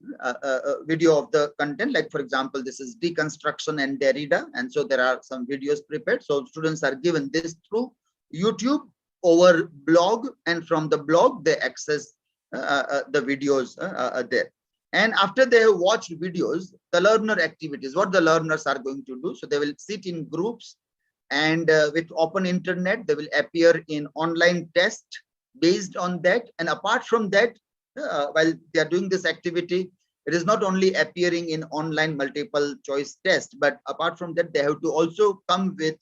video of the content. Like, for example, this is deconstruction and Derrida. And so there are some videos prepared. So students are given this through YouTube over blog, and from the blog, they access the videos there. And after they have watched videos, the learner activities, what the learners are going to do. So they will sit in groups, and with open internet, they will appear in online test based on that. And apart from that, while they are doing this activity, it is not only appearing in online multiple choice test, but apart from that, they have to also come with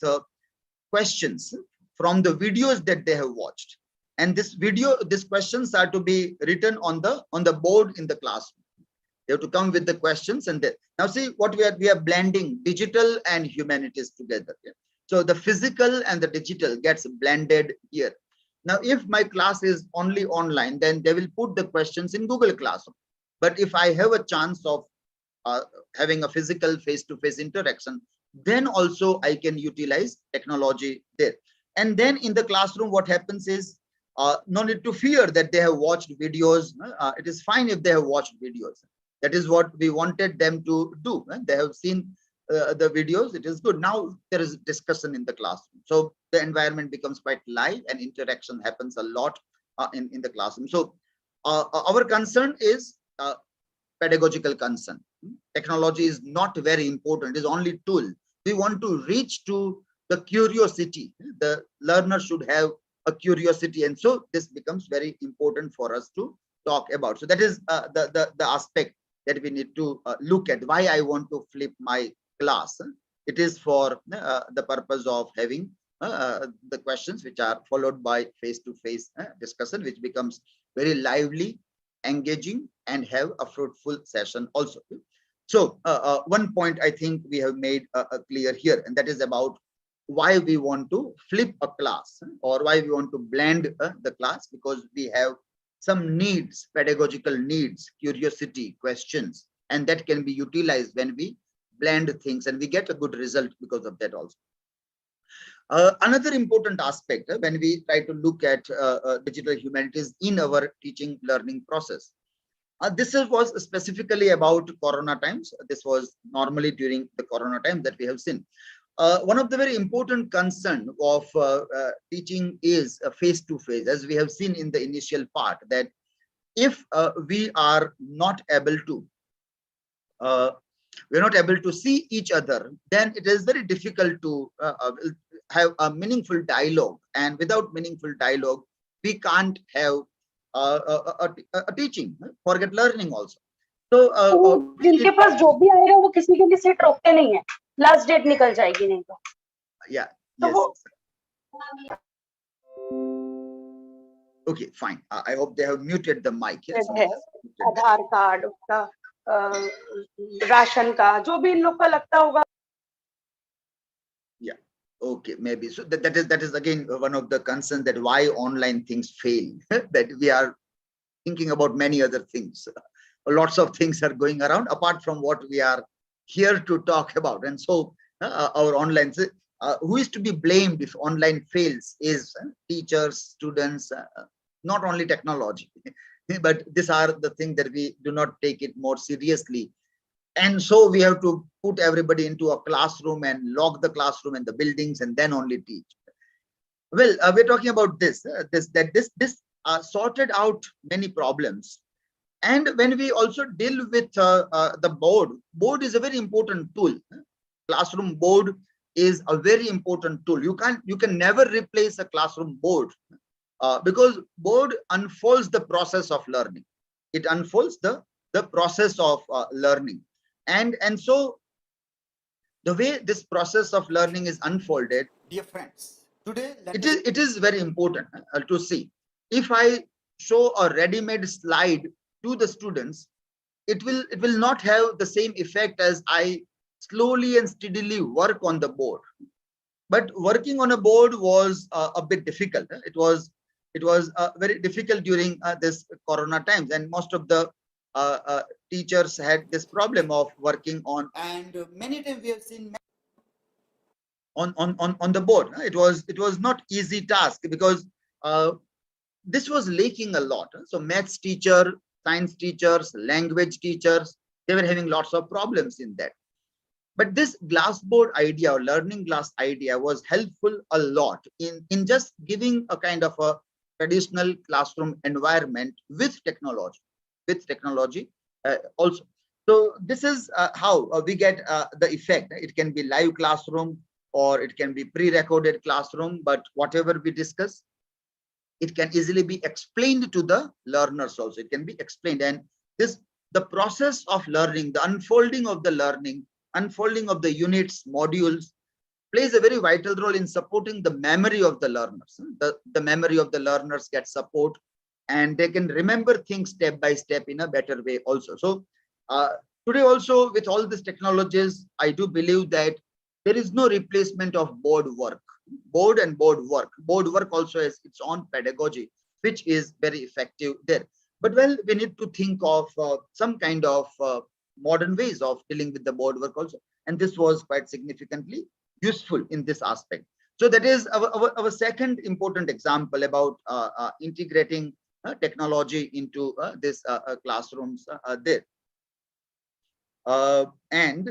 questions from the videos that they have watched. And these questions are to be written on the board in the classroom. They have to come with the questions. And now see what we are blending digital and humanities together. Yeah? So the physical and the digital gets blended here. Now, if my class is only online, then they will put the questions in Google Classroom. But if I have a chance of having a physical face-to-face interaction, then also I can utilize technology there. And then in the classroom, what happens is, no need to fear that they have watched videos. It is fine if they have watched videos. That is what we wanted them to do. They have seen the videos. It is good. Now there is discussion in the classroom. So the environment becomes quite live and interaction happens a lot in the classroom. So our concern is pedagogical concern. Technology is not very important. It is only tool. We want to reach to the curiosity. The learner should have a curiosity. And so this becomes very important for us to talk about. So that is the aspect that we need to look at. Why I want to flip my class. It is for the purpose of having the questions which are followed by face-to-face discussion, which becomes very lively, engaging, and have a fruitful session also. So one point I think we have made clear here, and that is about why we want to flip a class, or why we want to blend the class, because we have some needs, pedagogical needs, curiosity, questions, and that can be utilized when we blend things, and we get a good result because of that also. Another important aspect when we try to look at digital humanities in our teaching learning process. This was specifically about Corona times. This was normally during the Corona times that we have seen. One of the very important concern of teaching is face-to-face, as we have seen in the initial part, that if we are not able to see each other, then it is very difficult to have a meaningful dialogue. And without meaningful dialogue, we can't have a teaching. Forget learning also. So जिनके पास जो भी आएगा वो किसी के लिए seat रोकते नहीं है, लास्ट डेट निकल जाएगी नहीं तो. Yeah. तो Yes. Okay, fine. I hope they have muted the mic. Yes. Aadhaar card, उसका राशन का, जो भी इन लोग का लगता होगा. Yeah. Okay, maybe. So that is again one of the concerns, that why online things fail. That we are thinking about many other things. Lots of things are going around apart from what we are here to talk about. And so our online, who is to be blamed if online fails is teachers, students, not only technology. But these are the things that we do not take it more seriously. And so we have to put everybody into a classroom and lock the classroom and the buildings and then only teach. Well, we're talking about this sorted out many problems. And when we also deal with the board is a very important tool. Classroom board is a very important tool. You can never replace a classroom board because board unfolds the process of learning. It unfolds the process of learning. And so the way this process of learning is unfolded, dear friends, today it is very important to see. If I show a ready-made slide to the students, it will not have the same effect as I slowly and steadily work on the board. But working on a board was a bit difficult. It was very difficult during this Corona times, and most of the teachers had this problem of working on, and many times we have seen on the board. It was not easy task because this was lacking a lot. So maths teacher, science teachers, language teachers, they were having lots of problems in that. But this glassboard idea or learning glass idea was helpful a lot in just giving a kind of a traditional classroom environment with technology also. So this is how we get the effect. It can be live classroom or it can be pre-recorded classroom, but whatever we discuss, it can easily be explained to the learners also. It can be explained, and the process of learning, the unfolding of the learning, unfolding of the units, modules, plays a very vital role in supporting the memory of the learners. The memory of the learners gets support, and they can remember things step by step in a better way also. So today also, with all these technologies, I do believe that there is no replacement of board work. Board work also has its own pedagogy, which is very effective there. But well, we need to think of some kind of modern ways of dealing with the board work also, and this was quite significantly useful in this aspect. So that is our second important example about integrating technology into this classrooms there. And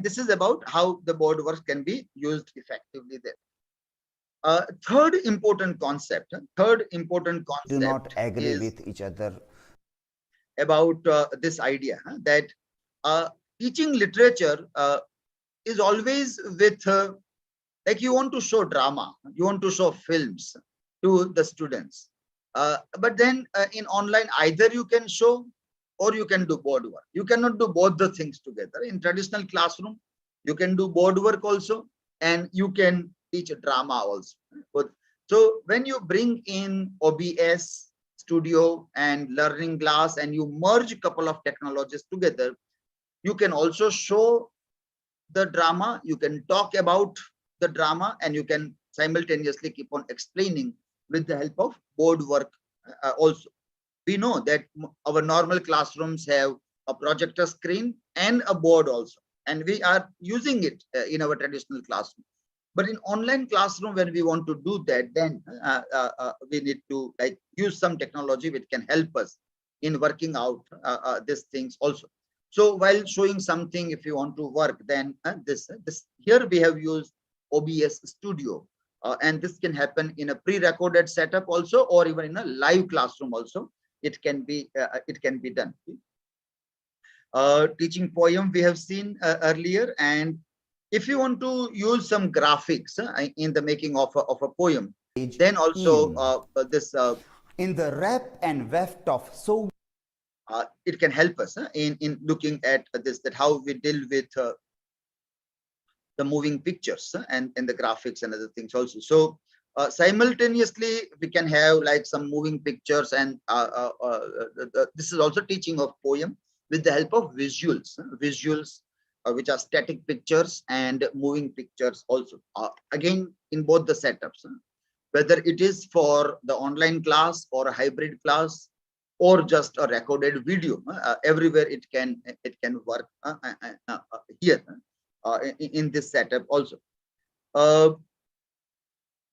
this is about how the board work can be used effectively there. Third important concept Do not agree is with each other. about this idea that teaching literature is always with like you want to show drama, you want to show films to the students, but then in online either you can show or you can do board work. You cannot do both the things together. In traditional classroom, you can do board work also and you can teach drama also. So when you bring in OBS Studio and Learning Glass and you merge a couple of technologies together, you can also show the drama, you can talk about the drama, and you can simultaneously keep on explaining with the help of board work also. We know that our normal classrooms have a projector screen and a board also, and we are using it in our traditional classroom. But in online classroom, when we want to do that, then we need to like use some technology which can help us in working out these things also. So while showing something, if you want to work, then this here we have used OBS Studio, and this can happen in a pre-recorded setup also, or even in a live classroom also. It can be done. Teaching poem we have seen earlier, and if you want to use some graphics in the making of a poem, then also this in the rap and weft of so it can help us in looking at this, that how we deal with the moving pictures and the graphics and other things also. So simultaneously we can have like some moving pictures, and this is also teaching of poem with the help of visuals which are static pictures and moving pictures also, again in both the setups, whether it is for the online class or a hybrid class or just a recorded video, everywhere it can work here in this setup also.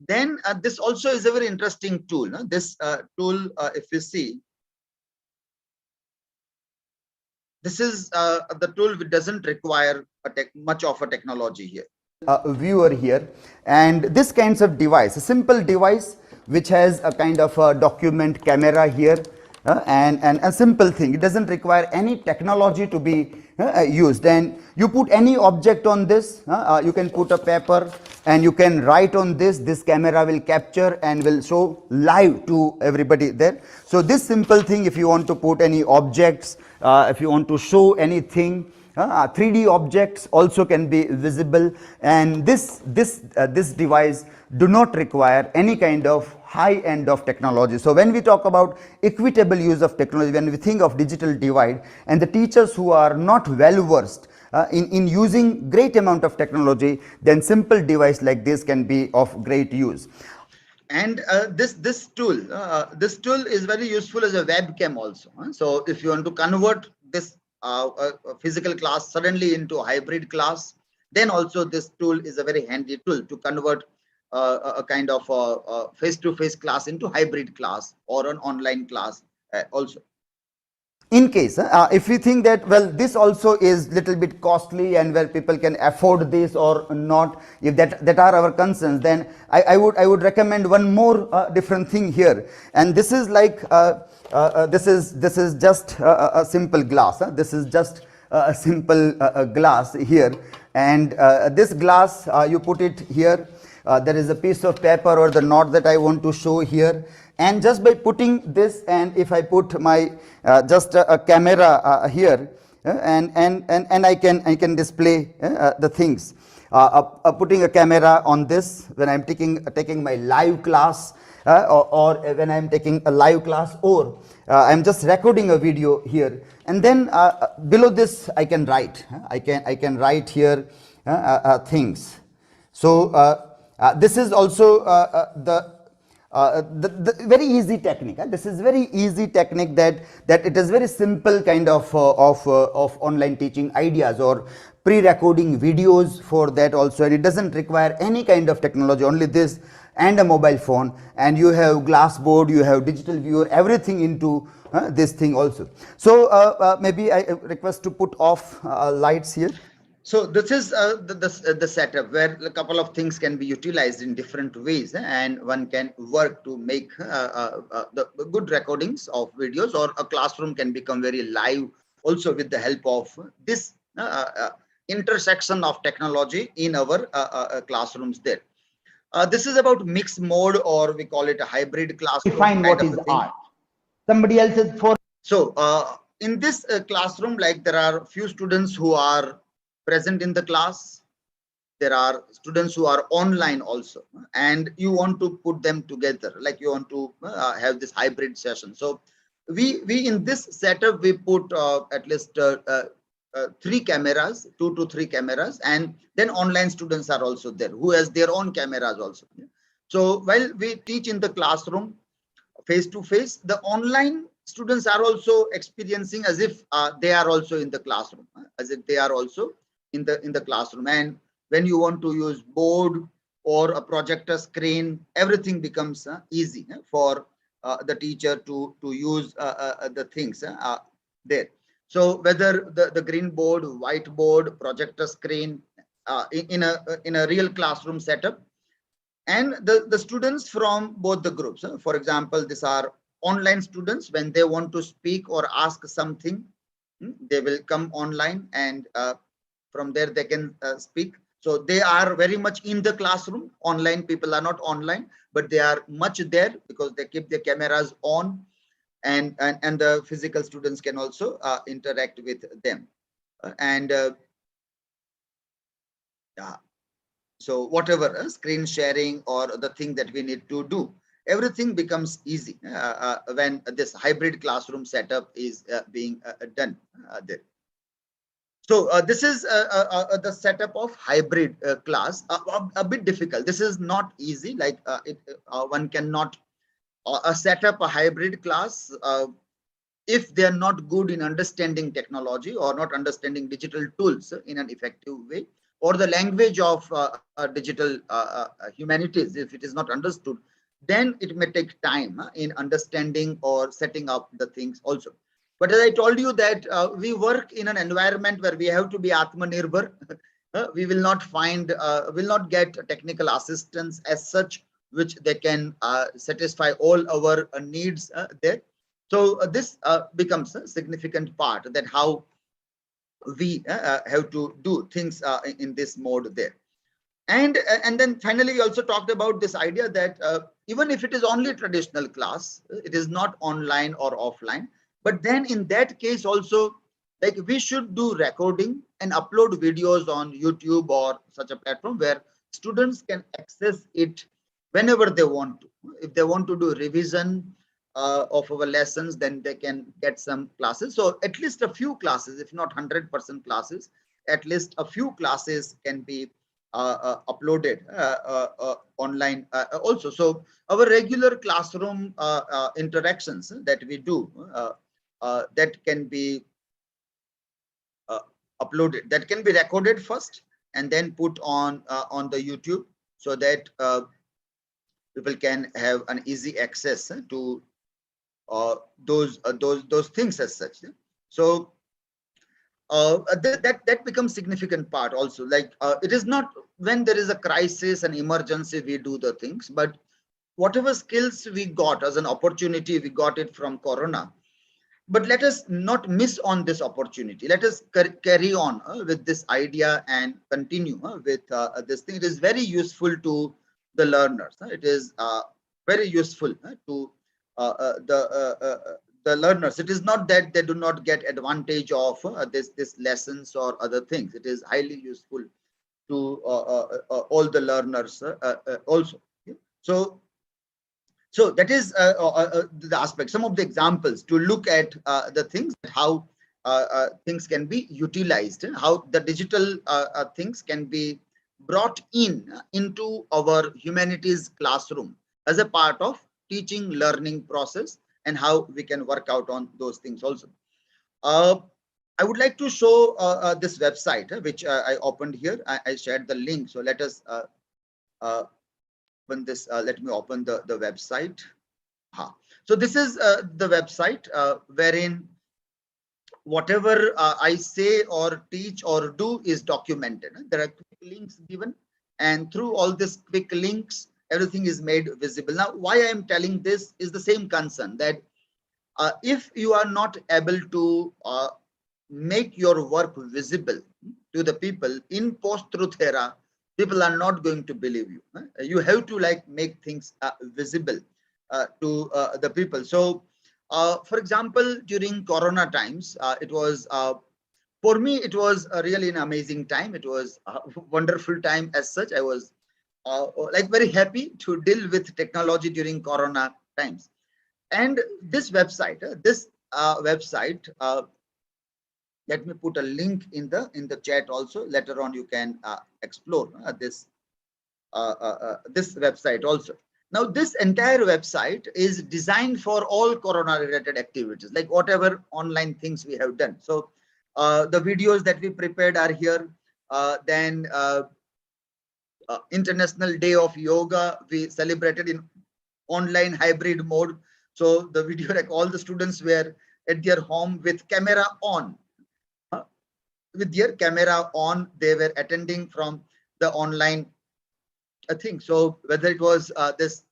Then this also is a very interesting tool. This tool, if you see, this is the tool which doesn't require much of a technology here. a viewer here, and this kinds of device, a simple device which has a kind of a document camera here, and a simple thing. It doesn't require any technology to be used, and you put any object on this, you can put a paper and you can write on this camera will capture and will show live to everybody there. So this simple thing, if you want to put any objects, if you want to show anything, 3D objects also can be visible, and this device do not require any kind of high end of technology. So when we talk about equitable use of technology, when we think of digital divide, and the teachers who are not well versed in using great amount of technology, then simple device like this can be of great use. And this tool is very useful as a webcam also. So if you want to convert this physical class suddenly into a hybrid class, then also this tool is a very handy tool to convert a kind of face-to-face class into hybrid class or an online class also. In case if we think that, well, this also is little bit costly and where people can afford this or not, if that are our concerns, then I would recommend one more different thing here. And this is like this is just a simple glass. This is just a simple glass here, and this glass you put it here. There is a piece of paper or the knot that I want to show here, and just by putting this, and if I put my just a camera here, and I can display the things. Putting a camera on this when I'm taking my live class, or when I'm taking a live class, or I'm just recording a video here, and then below this I can write. I can write here things. So this is also the very easy technique. This is very easy technique that it is very simple kind of online teaching ideas, or pre-recording videos for that also, and it doesn't require any kind of technology, only this and a mobile phone, and you have glass board, you have digital viewer, everything into this thing also. So maybe I request to put off lights here. So this is the setup where a couple of things can be utilized in different ways, and one can work to make the good recordings of videos, or a classroom can become very live also with the help of this intersection of technology in our classrooms there. This is about mixed mode, or we call it a hybrid classroom. Define what is art. Somebody else is for. So in this classroom, like there are few students who are present in the class. There are students who are online also, and you want to put them together, like you want to have this hybrid session. So we in this setup we put at least 3 cameras, 2 to 3 cameras, and then online students are also there who has their own cameras also. So while we teach in the classroom face to face, the online students are also experiencing as if they are also in the classroom, as if they are also in the classroom. And when you want to use board or a projector screen, everything becomes easy for the teacher to use the things there. So whether the green board, whiteboard, projector screen in a real classroom setup, and the students from both the groups. For example, these are online students. When they want to speak or ask something, they will come online, and from there they can speak. So they are very much in the classroom. Online people are not online, but they are much there because they keep their cameras on, and the physical students can also interact with them. So whatever screen sharing or the thing that we need to do, everything becomes easy when this hybrid classroom setup is being done there. So this is the setup of hybrid class, a bit difficult. This is not easy, like one cannot set up a hybrid class if they are not good in understanding technology or not understanding digital tools in an effective way, or the language of digital humanities, if it is not understood, then it may take time in understanding or setting up the things also. But as I told you that we work in an environment where we have to be Atmanirbhar. We will not find, will not get technical assistance as such, which they can satisfy all our needs there. So this becomes a significant part, that how we have to do things in this mode there. And then finally, we also talked about this idea that even if it is only traditional class, it is not online or offline. But then in that case also, like we should do recording and upload videos on YouTube or such a platform where students can access it whenever they want to. If they want to do revision of our lessons, then they can get some classes. So at least a few classes, if not 100% classes, at least a few classes can be uploaded online also. So our regular classroom interactions that we do, that can be uploaded, that can be recorded first and then put on the YouTube, so that people can have an easy access to those things as such. So that becomes significant part also. Like it is not when there is a crisis and emergency we do the things, but whatever skills we got as an opportunity, we got it from Corona. But let us not miss on this opportunity. Let us carry on with this idea and continue with this thing. It is very useful to the learners. It is very useful to the learners. It is not that they do not get advantage of this lessons or other things. It is highly useful to all the learners also. So that is the aspect, some of the examples to look at the things, how things can be utilized, how the digital things can be brought into our humanities classroom as a part of teaching learning process, and how we can work out on those things also. I would like to show this website which I opened here. I shared the link. So let us open this. Let me open the website. So this is the website wherein whatever I say or teach or do is documented. There are quick links given, and through all these quick links, everything is made visible. Now, why I am telling this is the same concern, that if you are not able to make your work visible to the people in post-truth era, people are not going to believe you. You have to make things visible to the people. So, for example, during Corona times, it was for me, it was really an amazing time. It was a wonderful time as such. I was very happy to deal with technology during Corona times. And this website, let me put a link in the chat also. Later on, you can explore this website also. Now, this entire website is designed for all Corona-related activities, like whatever online things we have done. So, the videos that we prepared are here. Then, International Day of Yoga, we celebrated in online hybrid mode. So, the video, like all the students were at their home with camera on. With their camera on, they were attending from the online thing. So whether it was this,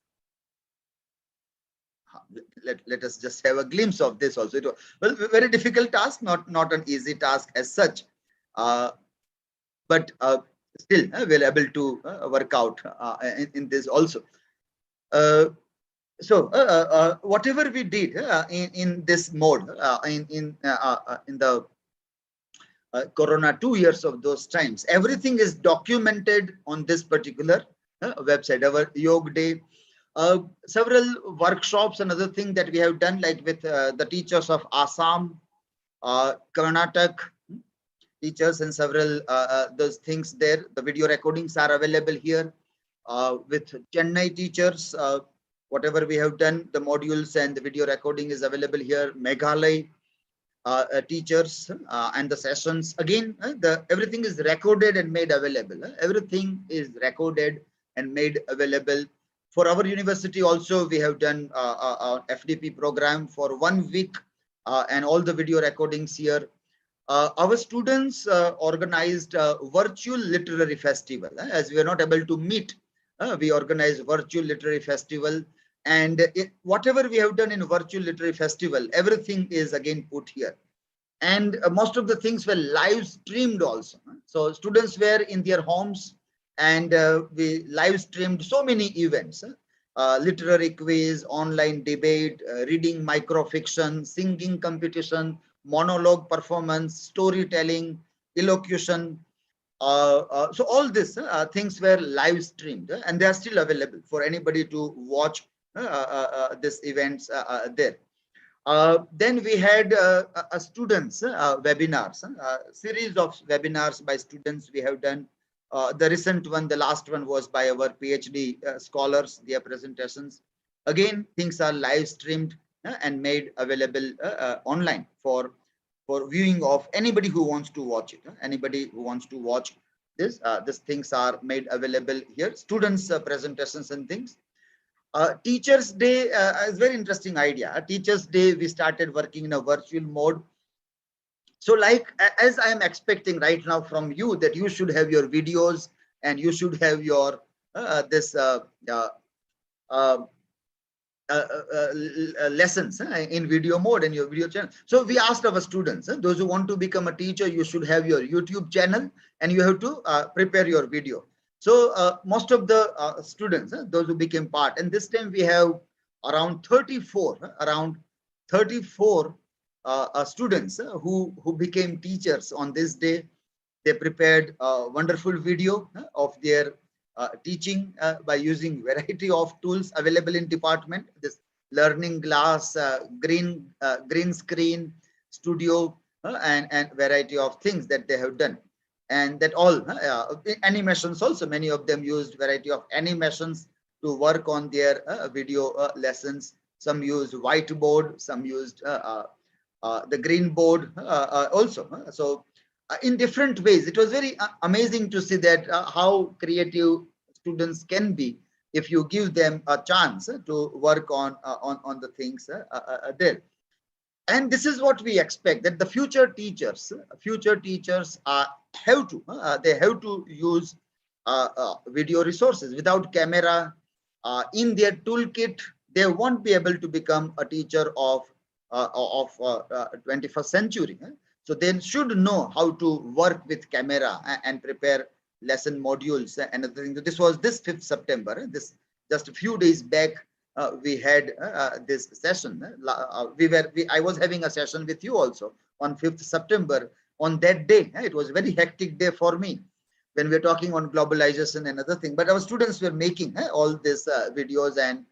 let us just have a glimpse of this also. It was, well, very difficult task, not an easy task as such, but still we're able to work out in this also. So whatever we did in this mode, in the Corona 2 years of those times, everything is documented on this particular website. Our Yoga Day, several workshops and other things that we have done, like with the teachers of Assam, Karnataka teachers, and several those things there. The video recordings are available here. With Chennai teachers, whatever we have done, the modules and the video recording is available here. Meghalaya teachers and the sessions, again, everything is recorded and made available. Everything is recorded and made available. For our university also, we have done a FDP program for 1 week, and all the video recordings here. Our students organized a virtual literary festival. As we are not able to meet, we organized virtual literary festival. And whatever we have done in virtual literary festival, everything is again put here. And most of the things were live streamed also. So students were in their homes, and we live streamed so many events. Literary quiz, online debate, reading microfiction, singing competition, monologue performance, storytelling, elocution. So all these things were live streamed, and they are still available for anybody to watch this events there. Then we had students webinars, series of webinars by students we have done. The recent one, the last one was by our PhD scholars, their presentations. Again, things are live streamed and made available online for viewing of anybody who wants to watch it. Anybody who wants to watch this, these things are made available here. Students' presentations and things. Teachers Day is very interesting idea. Teachers Day, we started working in a virtual mode. So like, as I am expecting right now from you, that you should have your videos and you should have your lessons in video mode and your video channel. So we asked our students, those who want to become a teacher, you should have your YouTube channel and you have to prepare your video. So most of the students, those who became part, and this time we have around 34 students who became teachers on this day. They prepared a wonderful video of their teaching by using variety of tools available in department. This learning glass, green screen, studio, and variety of things that they have done. And that all animations also, many of them used variety of animations to work on their video lessons. Some used whiteboard, some used the green board also. So in different ways, it was very amazing to see that how creative students can be if you give them a chance to work on the things there. And this is what we expect, that the future teachers have to use video resources. Without camera in their toolkit, they won't be able to become a teacher of 21st century. So they should know how to work with camera and prepare lesson modules and other things. This was this 5th September. This just a few days back. We had this session. I was having a session with you also on 5th September. On that day, it was a very hectic day for me when we're talking on globalization and other thing. But our students were making all these videos, and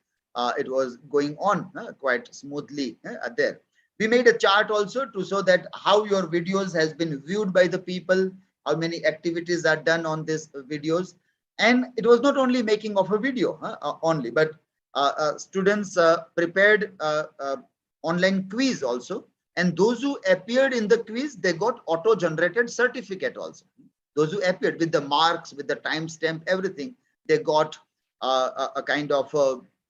it was going on quite smoothly there. We made a chart also to show that how your videos has been viewed by the people, how many activities are done on these videos. And it was not only making of a video only, but students prepared online quiz also, and those who appeared in the quiz, they got auto-generated certificate also. Those who appeared with the marks, with the timestamp, everything, they got a kind of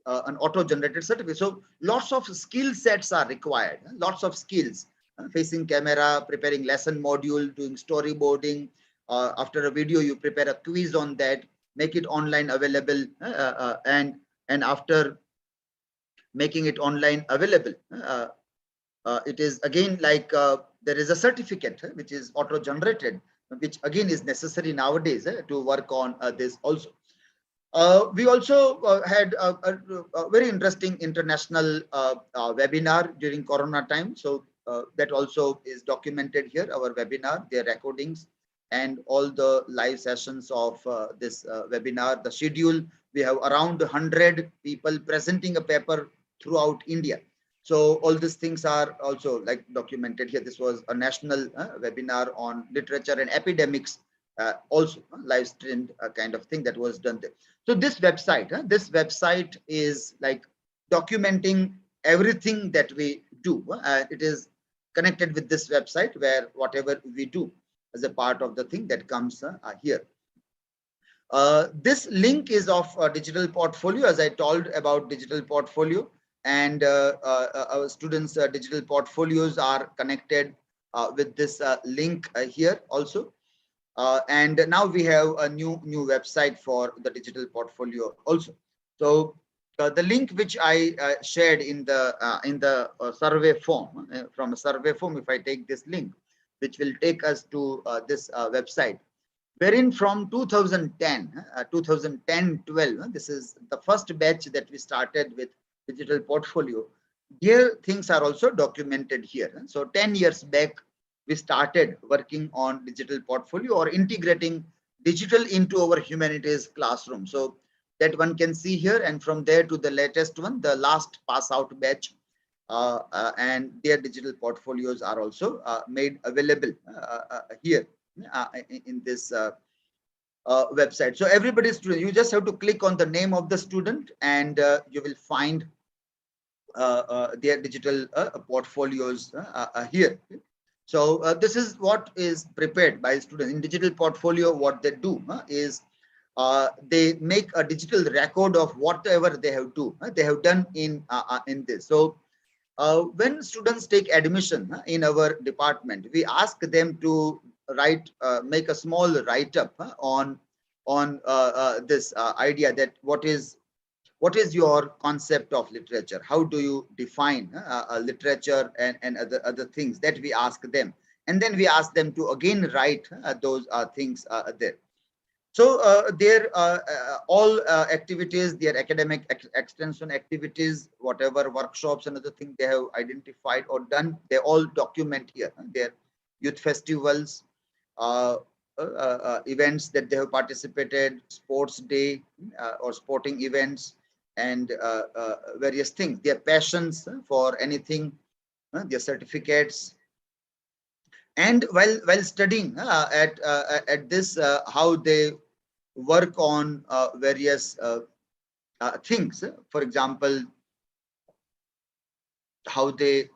an auto-generated certificate. So lots of skill sets are required, lots of skills, facing camera, preparing lesson module, doing storyboarding. After a video, you prepare a quiz on that, make it online available, and after making it online available, it is again like there is a certificate which is auto-generated, which again is necessary nowadays to work on this also. We also had a very interesting international webinar during Corona time. So that also is documented here, our webinar, their recordings, and all the live sessions of this webinar. The schedule, we have around 100 people presenting a paper throughout India. So all these things are also like documented here. This was a national webinar on literature and epidemics, also live streamed kind of thing that was done there. So this website is like documenting everything that we do. It is connected with this website where whatever we do as a part of the thing that comes here. This link is of a digital portfolio, as I told about digital portfolio, and our students' digital portfolios are connected with this link here also. And now we have a new website for the digital portfolio also. So the link which I shared in the survey form, from a survey form, if I take this link, which will take us to this website, wherein from 2010-12, this is the first batch that we started with digital portfolio. Here things are also documented here. So 10 years back, we started working on digital portfolio or integrating digital into our humanities classroom. So that one can see here, and from there to the latest one, the last pass out batch, and their digital portfolios are also made available here in this website. So everybody student, you just have to click on the name of the student, and you will find their digital portfolios here. So this is what is prepared by students in digital portfolio. What they do is they make a digital record of whatever they have done in this. So when students take admission in our department, we ask them to write, make a small write-up on this idea that what is your concept of literature? How do you define literature and other things that we ask them, and then we ask them to again write those things there. So their all activities, their academic extension activities, whatever workshops and other things they have identified or done, they all document here. Their youth festivals, events that they have participated, sports day or sporting events, and various things, their passions for anything, their certificates. And while studying at this, how they work on various things. For example, how they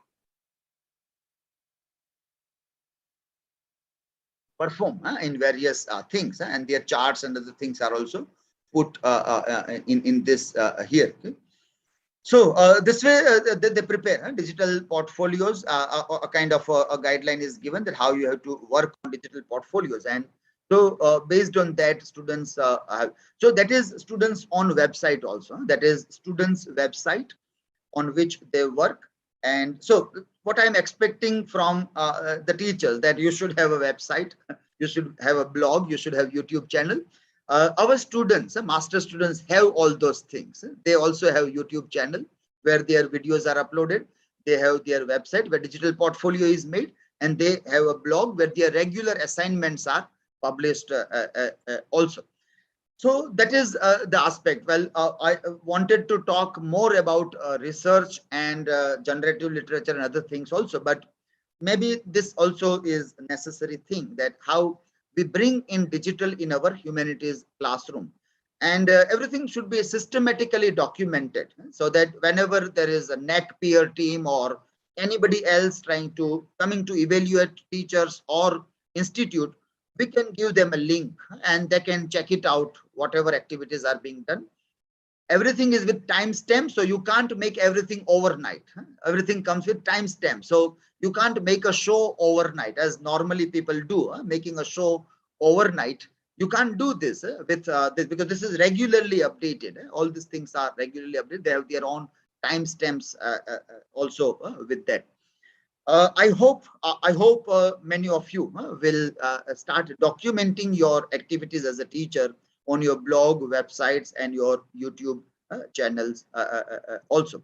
perform in various things, and their charts and other things are also put in this here. Okay? So this way they prepare digital portfolios. A kind of a guideline is given that how you have to work on digital portfolios, and so based on that, students have. So that is students on website also. That is students website on which they work. And so what I'm expecting from the teachers, that you should have a website, you should have a blog, you should have YouTube channel. Our students, master students, have all those things. They also have YouTube channel where their videos are uploaded. They have their website where digital portfolio is made, and they have a blog where their regular assignments are published also. So that is the aspect. Well, I wanted to talk more about research and generative literature and other things also, but maybe this also is a necessary thing, that how we bring in digital in our humanities classroom, and everything should be systematically documented, so that whenever there is a Nagpur team or anybody else coming to evaluate teachers or institute, we can give them a link and they can check it out, whatever activities are being done. Everything is with timestamp, so you can't make everything overnight. Everything comes with timestamp, so you can't make a show overnight as normally people do. Making a show overnight, you can't do this with this, because this is regularly updated. All these things are regularly updated. They have their own timestamps also with that. I hope many of you will start documenting your activities as a teacher on your blog, websites, and your YouTube channels also.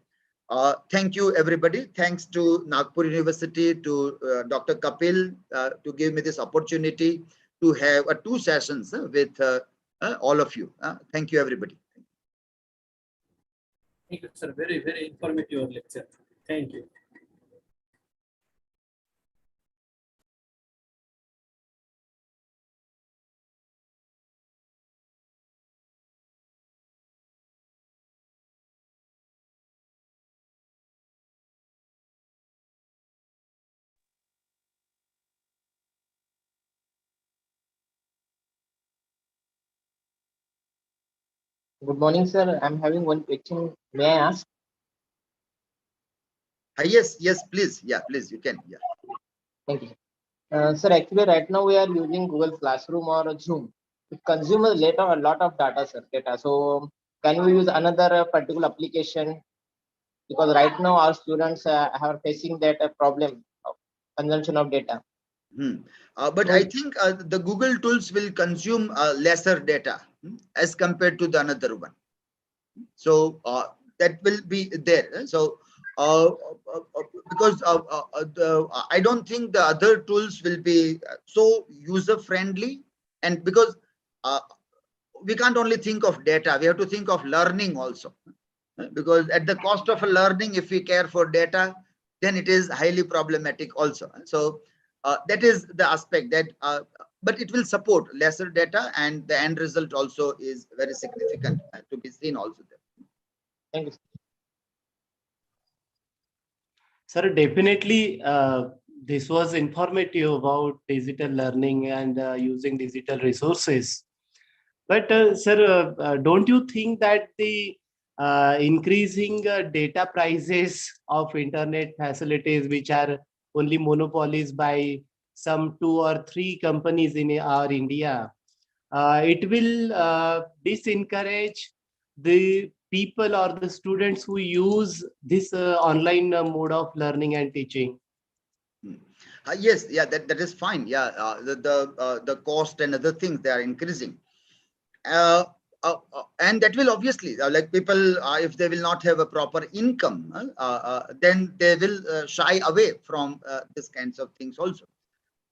Thank you, everybody. Thanks to Nagpur University, to Dr. Kapil to give me this opportunity to have 2 sessions with all of you. Thank you, everybody. Thank you, sir. Very, very informative lecture. Thank you. Good morning, sir. I'm having one question. May I ask? Yes, please. Yeah, please, you can. Yeah. Thank you. Sir, actually, right now we are using Google Classroom or Zoom. It consumes a lot of data, sir. So, can we use another particular application? Because right now our students are facing that problem of consumption of data. But I think the Google tools will consume lesser data as compared to the another one. So that will be there. So because I don't think the other tools will be so user friendly, and because we can't only think of data, we have to think of learning also. Because at the cost of a learning, if we care for data, then it is highly problematic also. So that is the aspect that, but it will support lesser data, and the end result also is very significant to be seen also there. Thank you. Sir, definitely, this was informative about digital learning and using digital resources. But sir, don't you think that the increasing data prices of internet facilities, which are only monopolies by some 2 or 3 companies in our India, it will disencourage the people or the students who use this online mode of learning and teaching? Yes, yeah, that is fine. Yeah, the cost and other things, they are increasing. And that will obviously, like people, if they will not have a proper income, then they will shy away from this kinds of things also.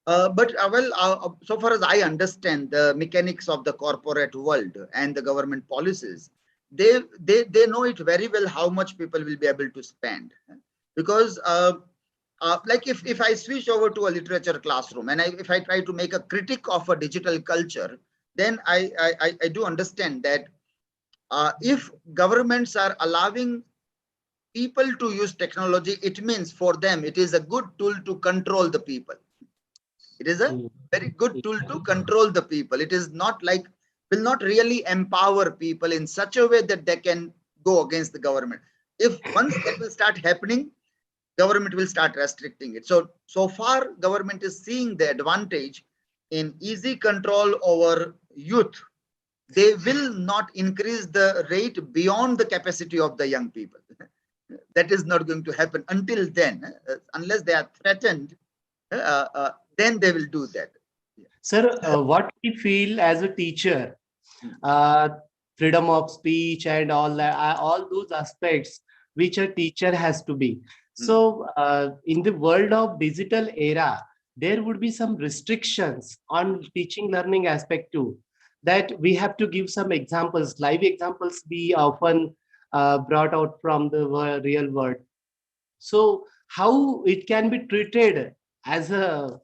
But so far as I understand the mechanics of the corporate world and the government policies, they know it very well how much people will be able to spend. Because like if I switch over to a literature classroom and if I try to make a critique of a digital culture, then I do understand that if governments are allowing people to use technology, it means for them it is a good tool to control the people. It is a very good tool to control the people. It is not like, will not really empower people in such a way that they can go against the government. If once that will start happening, government will start restricting it. So far, government is seeing the advantage in easy control over youth. They will not increase the rate beyond the capacity of the young people. That is not going to happen until then, unless they are threatened. Then they will do that. Sir, what we feel as a teacher, freedom of speech and all that, all those aspects which a teacher has to be. So in the world of digital era, there would be some restrictions on teaching learning aspect too, that we have to give some examples, live examples we often brought out from the real world. So how it can be treated as a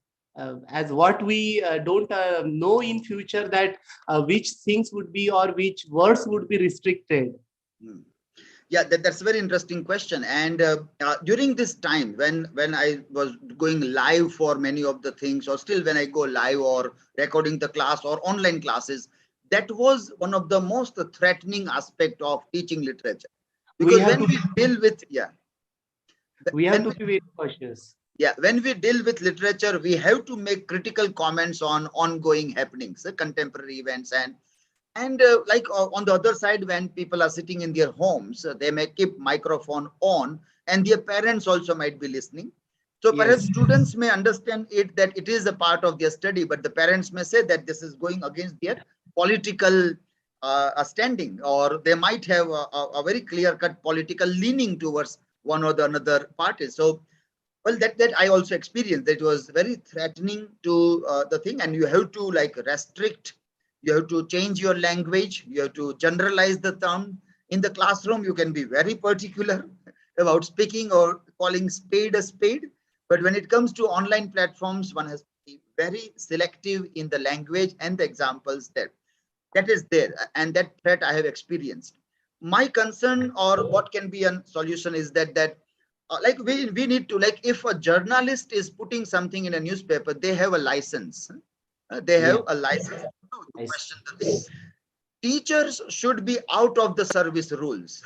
as what we don't know in future, that which things would be or which words would be restricted? Yeah, that's a very interesting question. And during this time, when I was going live for many of the things, or still when I go live or recording the class or online classes, that was one of the most threatening aspect of teaching literature. Because when we deal with, we have to be very cautious. Yeah, when we deal with literature, we have to make critical comments on ongoing happenings, contemporary events, and like on the other side, when people are sitting in their homes, they may keep microphone on, and their parents also might be listening. So perhaps students may understand it that it is a part of their study, but the parents may say that this is going against their political standing, or they might have a very clear-cut political leaning towards one or the another party. So, well, that I also experienced. That was very threatening to the thing, and you have to like restrict. You have to change your language. You have to generalize the term. In the classroom, you can be very particular about speaking or calling spade a spade. But when it comes to online platforms, one has to be very selective in the language and the examples that is there. And that threat I have experienced. My concern, or what can be a solution, is that like we need to, like, if a journalist is putting something in a newspaper, they have a license. They have a license to question the thing. Teachers should be out of the service rules,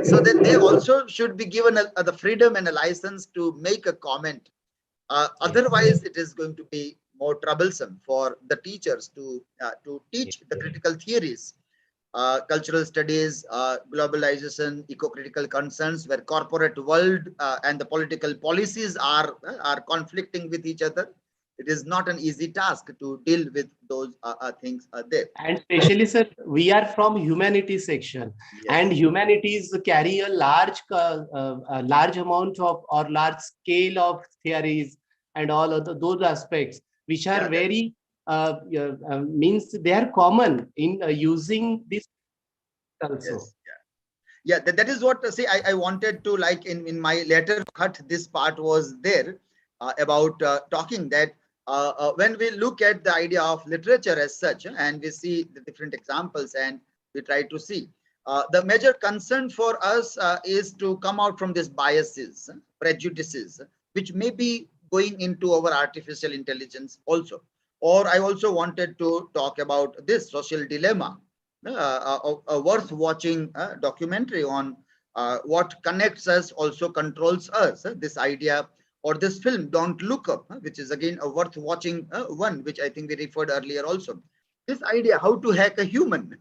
so that they also should be given the freedom and a license to make a comment. Otherwise, it is going to be more troublesome for the teachers to teach the critical theories, cultural studies, globalization, eco-critical concerns, where corporate world and the political policies are conflicting with each other. It is not an easy task to deal with those things there. And especially, sir, we are from humanities section, and humanities carry a large amount of or large scale of theories and all of those aspects, which are very means they are common in using this also. Yes. Yeah, that is what see I wanted to, like, in my letter cut, this part was there about talking that when we look at the idea of literature as such, and we see the different examples and we try to see the major concern for us is to come out from these biases, prejudices, which may be going into our artificial intelligence also. Or I also wanted to talk about this social dilemma, a worth watching documentary on what connects us also controls us. This idea, or this film Don't Look Up, which is again a worth watching one, which I think we referred earlier also. This idea how to hack a human,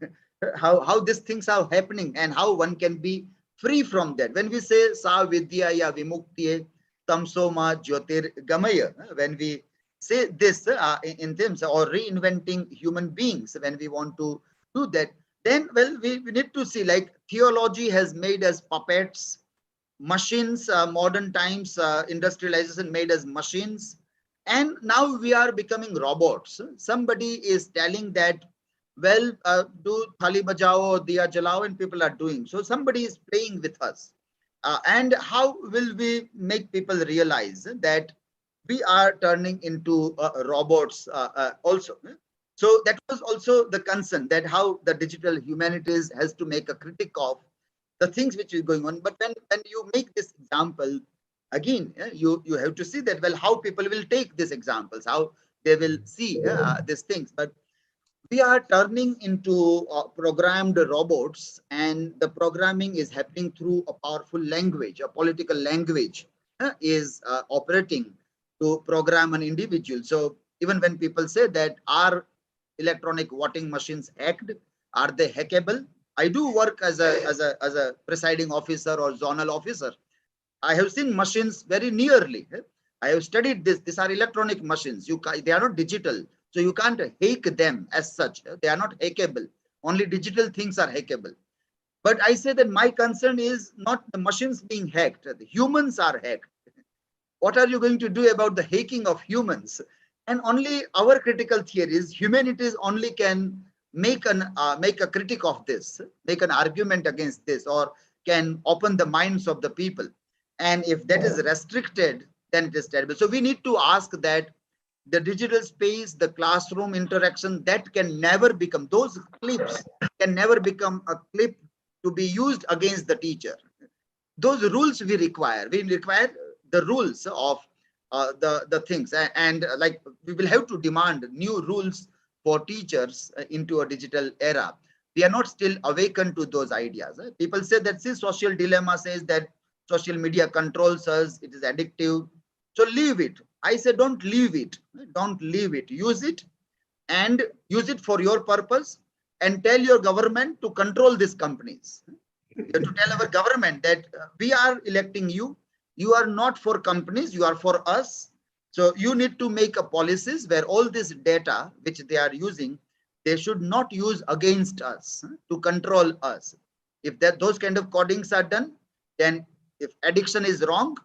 how these things are happening and how one can be free from that. When we say sa vidya ya vimukti tamsoma jyotir gamaya, when we say this in terms or reinventing human beings, when we want to do that, then well we need to see, like, theology has made us puppets, machines, modern times industrialization made us machines, and now we are becoming robots. Somebody is telling that, well, do thali bajao, diya jalao, and people are doing so. Somebody is playing with us, and how will we make people realize that we are turning into robots also? So that was also the concern, that how the digital humanities has to make a critic of the things which is going on. But when you make this example, again, you have to see that, well, how people will take these examples, how they will see these things. But we are turning into programmed robots, and the programming is happening through a powerful language, a political language is operating to program an individual. So even when people say that, are electronic voting machines hacked? Are they hackable? I do work as a presiding officer or zonal officer. I have seen machines very nearly. I have studied this. These are electronic machines. They are not digital, so you can't hack them as such. They are not hackable. Only digital things are hackable. But I say that my concern is not the machines being hacked. The humans are hacked. What are you going to do about the hacking of humans? And only our critical theories, humanities only can make a critic of this, make an argument against this, or can open the minds of the people. And if that is restricted, then it is terrible. So we need to ask that the digital space, the classroom interaction, that can never become, those clips can never become a clip to be used against the teacher. Those rules we require the rules of the things, and like we will have to demand new rules for teachers into a digital era. We are not still awakened to those ideas. People say that, see, social dilemma says that social media controls us, it is addictive, so leave it. I say don't leave it, don't leave it, use it, and use it for your purpose, and tell your government to control these companies. You have to tell our government that we are electing you. You are not for companies, you are for us. So you need to make a policies where all this data which they are using, they should not use against us to control us. If those kind of codings are done, then if addiction is wrong,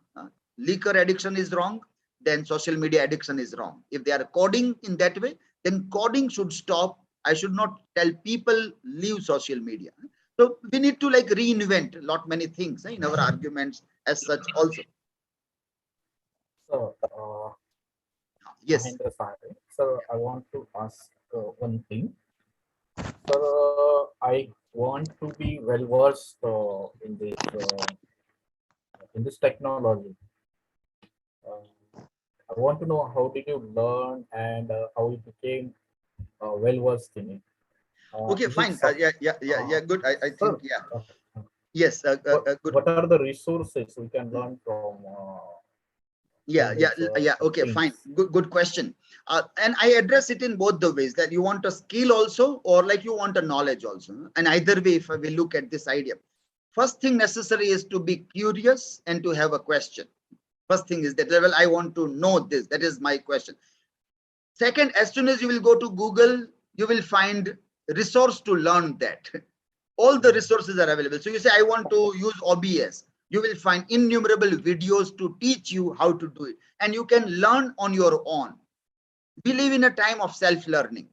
liquor addiction is wrong, then social media addiction is wrong. If they are coding in that way, then coding should stop. I should not tell people leave social media. So we need to like reinvent many things in our arguments as such also. So, Yes. Mahendra Sahai, so I want to ask one thing. So I want to be well versed in this technology. I want to know, how did you learn and how you became well versed in it. Okay, fine. Yeah, good. I think, yeah. Yes, good. What are the resources we can learn from? Okay, fine. Good question. And I address it in both the ways, that you want a skill also, or like you want a knowledge also. And either way, if we look at this idea, first thing necessary is to be curious and to have a question. First thing is that, well, I want to know this. That is my question. Second, as soon as you will go to Google, you will find resource to learn that. All the resources are available. So you say, I want to use OBS. You will find innumerable videos to teach you how to do it. And you can learn on your own. we live in a time of self-learning.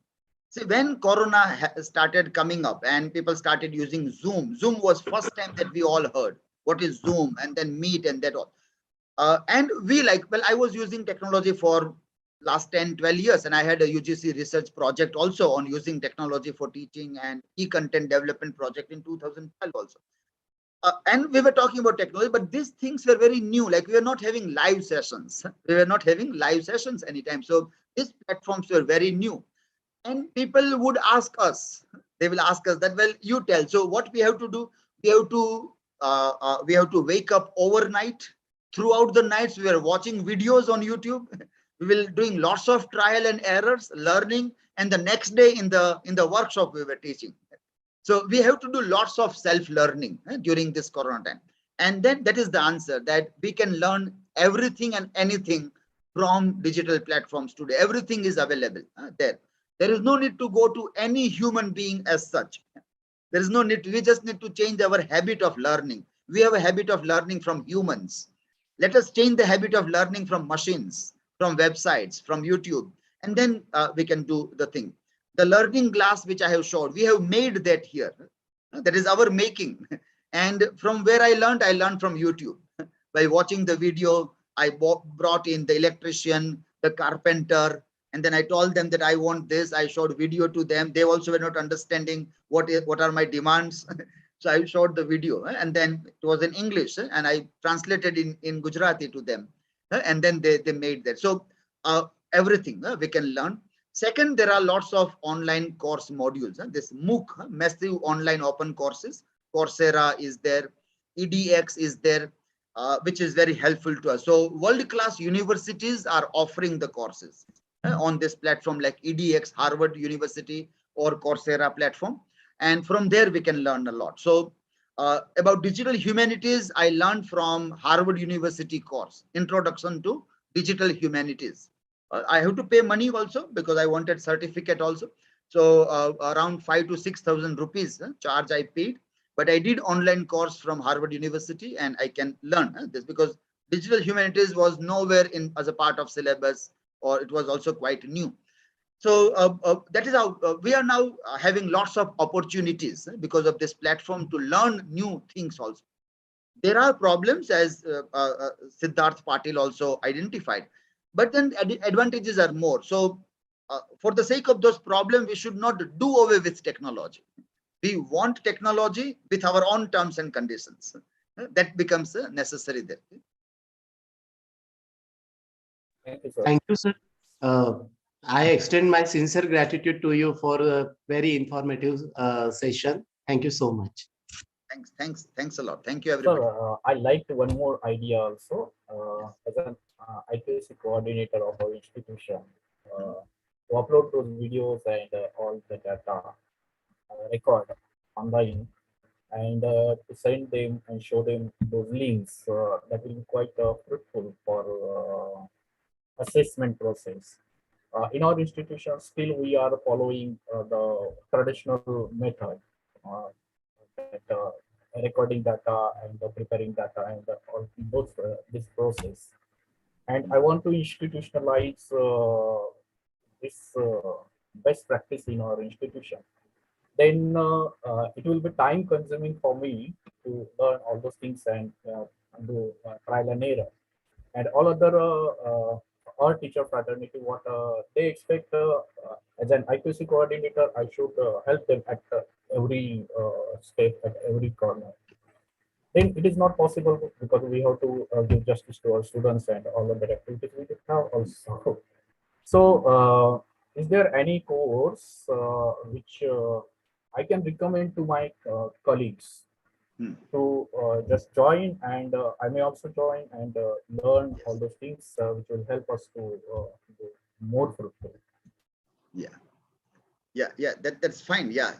See, when Corona started coming up and people started using Zoom, Zoom was first time that we all heard what is Zoom, and then Meet and that all. And we well, I was using technology for last 10, 12 years, and I had a UGC research project also on using technology for teaching and e-content development project in 2012 also. And we were talking about technology, but these things were very new. Like, we were not having live sessions. We were not having live sessions anytime. So these platforms were very new. And people would ask us, they will ask us that, well, you tell. So what we have to do, we have to wake up overnight. Throughout the nights, we were watching videos on YouTube. We will doing lots of trial and errors, learning, and the next day in the workshop we were teaching. So we have to do lots of self-learning during this Corona time. And then that is the answer, that we can learn everything and anything from digital platforms today. Everything is available there. There is no need to go to any human being as such. There is no need. We just need to change our habit of learning. We have a habit of learning from humans. Let us change the habit of learning from machines, from websites, from YouTube, and then we can do the thing. The learning glass which I have showed, we have made that here. That is our making. And from where I learned from YouTube. By watching the video, I brought in the electrician, the carpenter, and then I told them that I want this. I showed video to them. They also were not understanding what are my demands. So I showed the video, and then it was in English, and I translated in Gujarati to them. And then they made that. So everything we can learn. Second, there are lots of online course modules. This MOOC, massive online open courses. Coursera is there, EDX is there, which is very helpful to us. So world-class universities are offering the courses on this platform, like EDX, Harvard University, or Coursera platform. And from there, we can learn a lot. So about digital humanities, I learned from Harvard University course, Introduction to Digital Humanities. I have to pay money also because I wanted certificate also. So around 5,000 to 6,000 rupees charge I paid. But I did online course from Harvard University, and I can learn this because digital humanities was nowhere as a part of syllabus, or it was also quite new. So that is how we are now having lots of opportunities because of this platform to learn new things also. There are problems, as Siddharth Patil also identified, but then advantages are more. So for the sake of those problems, we should not do away with technology. We want technology with our own terms and conditions. That becomes necessary there. Thank you, sir. Thank you, sir. I extend my sincere gratitude to you for a very informative session. Thank you so much. Thanks a lot. Thank you, everybody. Sir, I liked one more idea also. As an IPSC coordinator of our institution, to upload those videos and all the data record online, and to send them and show them those links, that will be quite fruitful for assessment process. In our institution, still we are following the traditional method, that, recording data and preparing data and all those this process. And I want to institutionalize this best practice in our institution. Then it will be time consuming for me to learn all those things and do trial and error. And all other our teacher fraternity, what they expect as an IPC coordinator, I should help them at every step, at every corner. Then it is not possible because we have to give justice to our students and all other activities we have also. So is there any course which I can recommend to my colleagues to just join, and I may also join and learn all those things which will help us to do more fruitful? Yeah, that's fine. Yeah.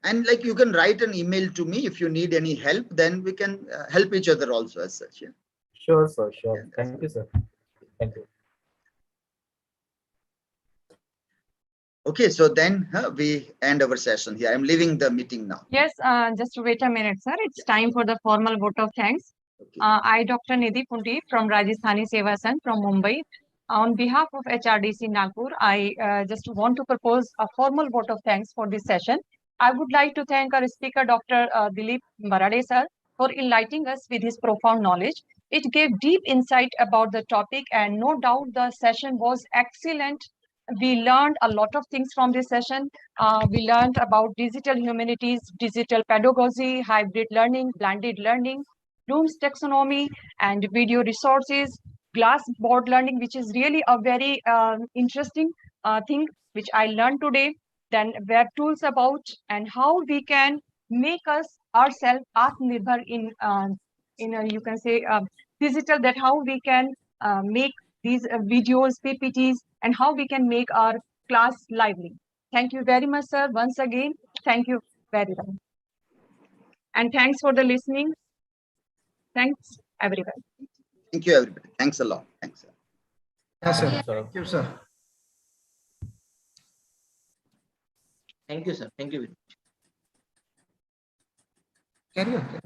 And like, you can write an email to me if you need any help, then we can help each other also as such. Yeah. Sure, sir. Sure. Yeah, Thank you, sir. Thank you. Okay, so then we end our session here. I'm leaving the meeting now. Yes, just wait a minute, sir. It's time for the formal vote of thanks. Okay. I, Dr. Nidhi Punti from Rajasthani Seva Sangh from Mumbai, On behalf of HRDC Nagpur, I just want to propose a formal vote of thanks for this session. I would like to thank our speaker, Dr. Dilip Barade sir, for enlightening us with his profound knowledge. It gave deep insight about the topic, and no doubt the session was excellent. We learned a lot of things from this session. We learned about digital humanities, digital pedagogy, hybrid learning, blended learning, Bloom's taxonomy, and video resources, glass board learning, which is really a very interesting thing which I learned today. Then web tools about and how we can make us ourselves Atmanirbhar in you can say digital, that how we can make these videos, PPTs, and how we can make our class lively. Thank you very much, sir. Once again, thank you very much. And thanks for the listening. Thanks, everyone. Thank you, everybody. Thanks a lot. Thanks. Yes, sir. Thank you, sir. Thank you, sir. Thank you, sir. Thank you. Carry on.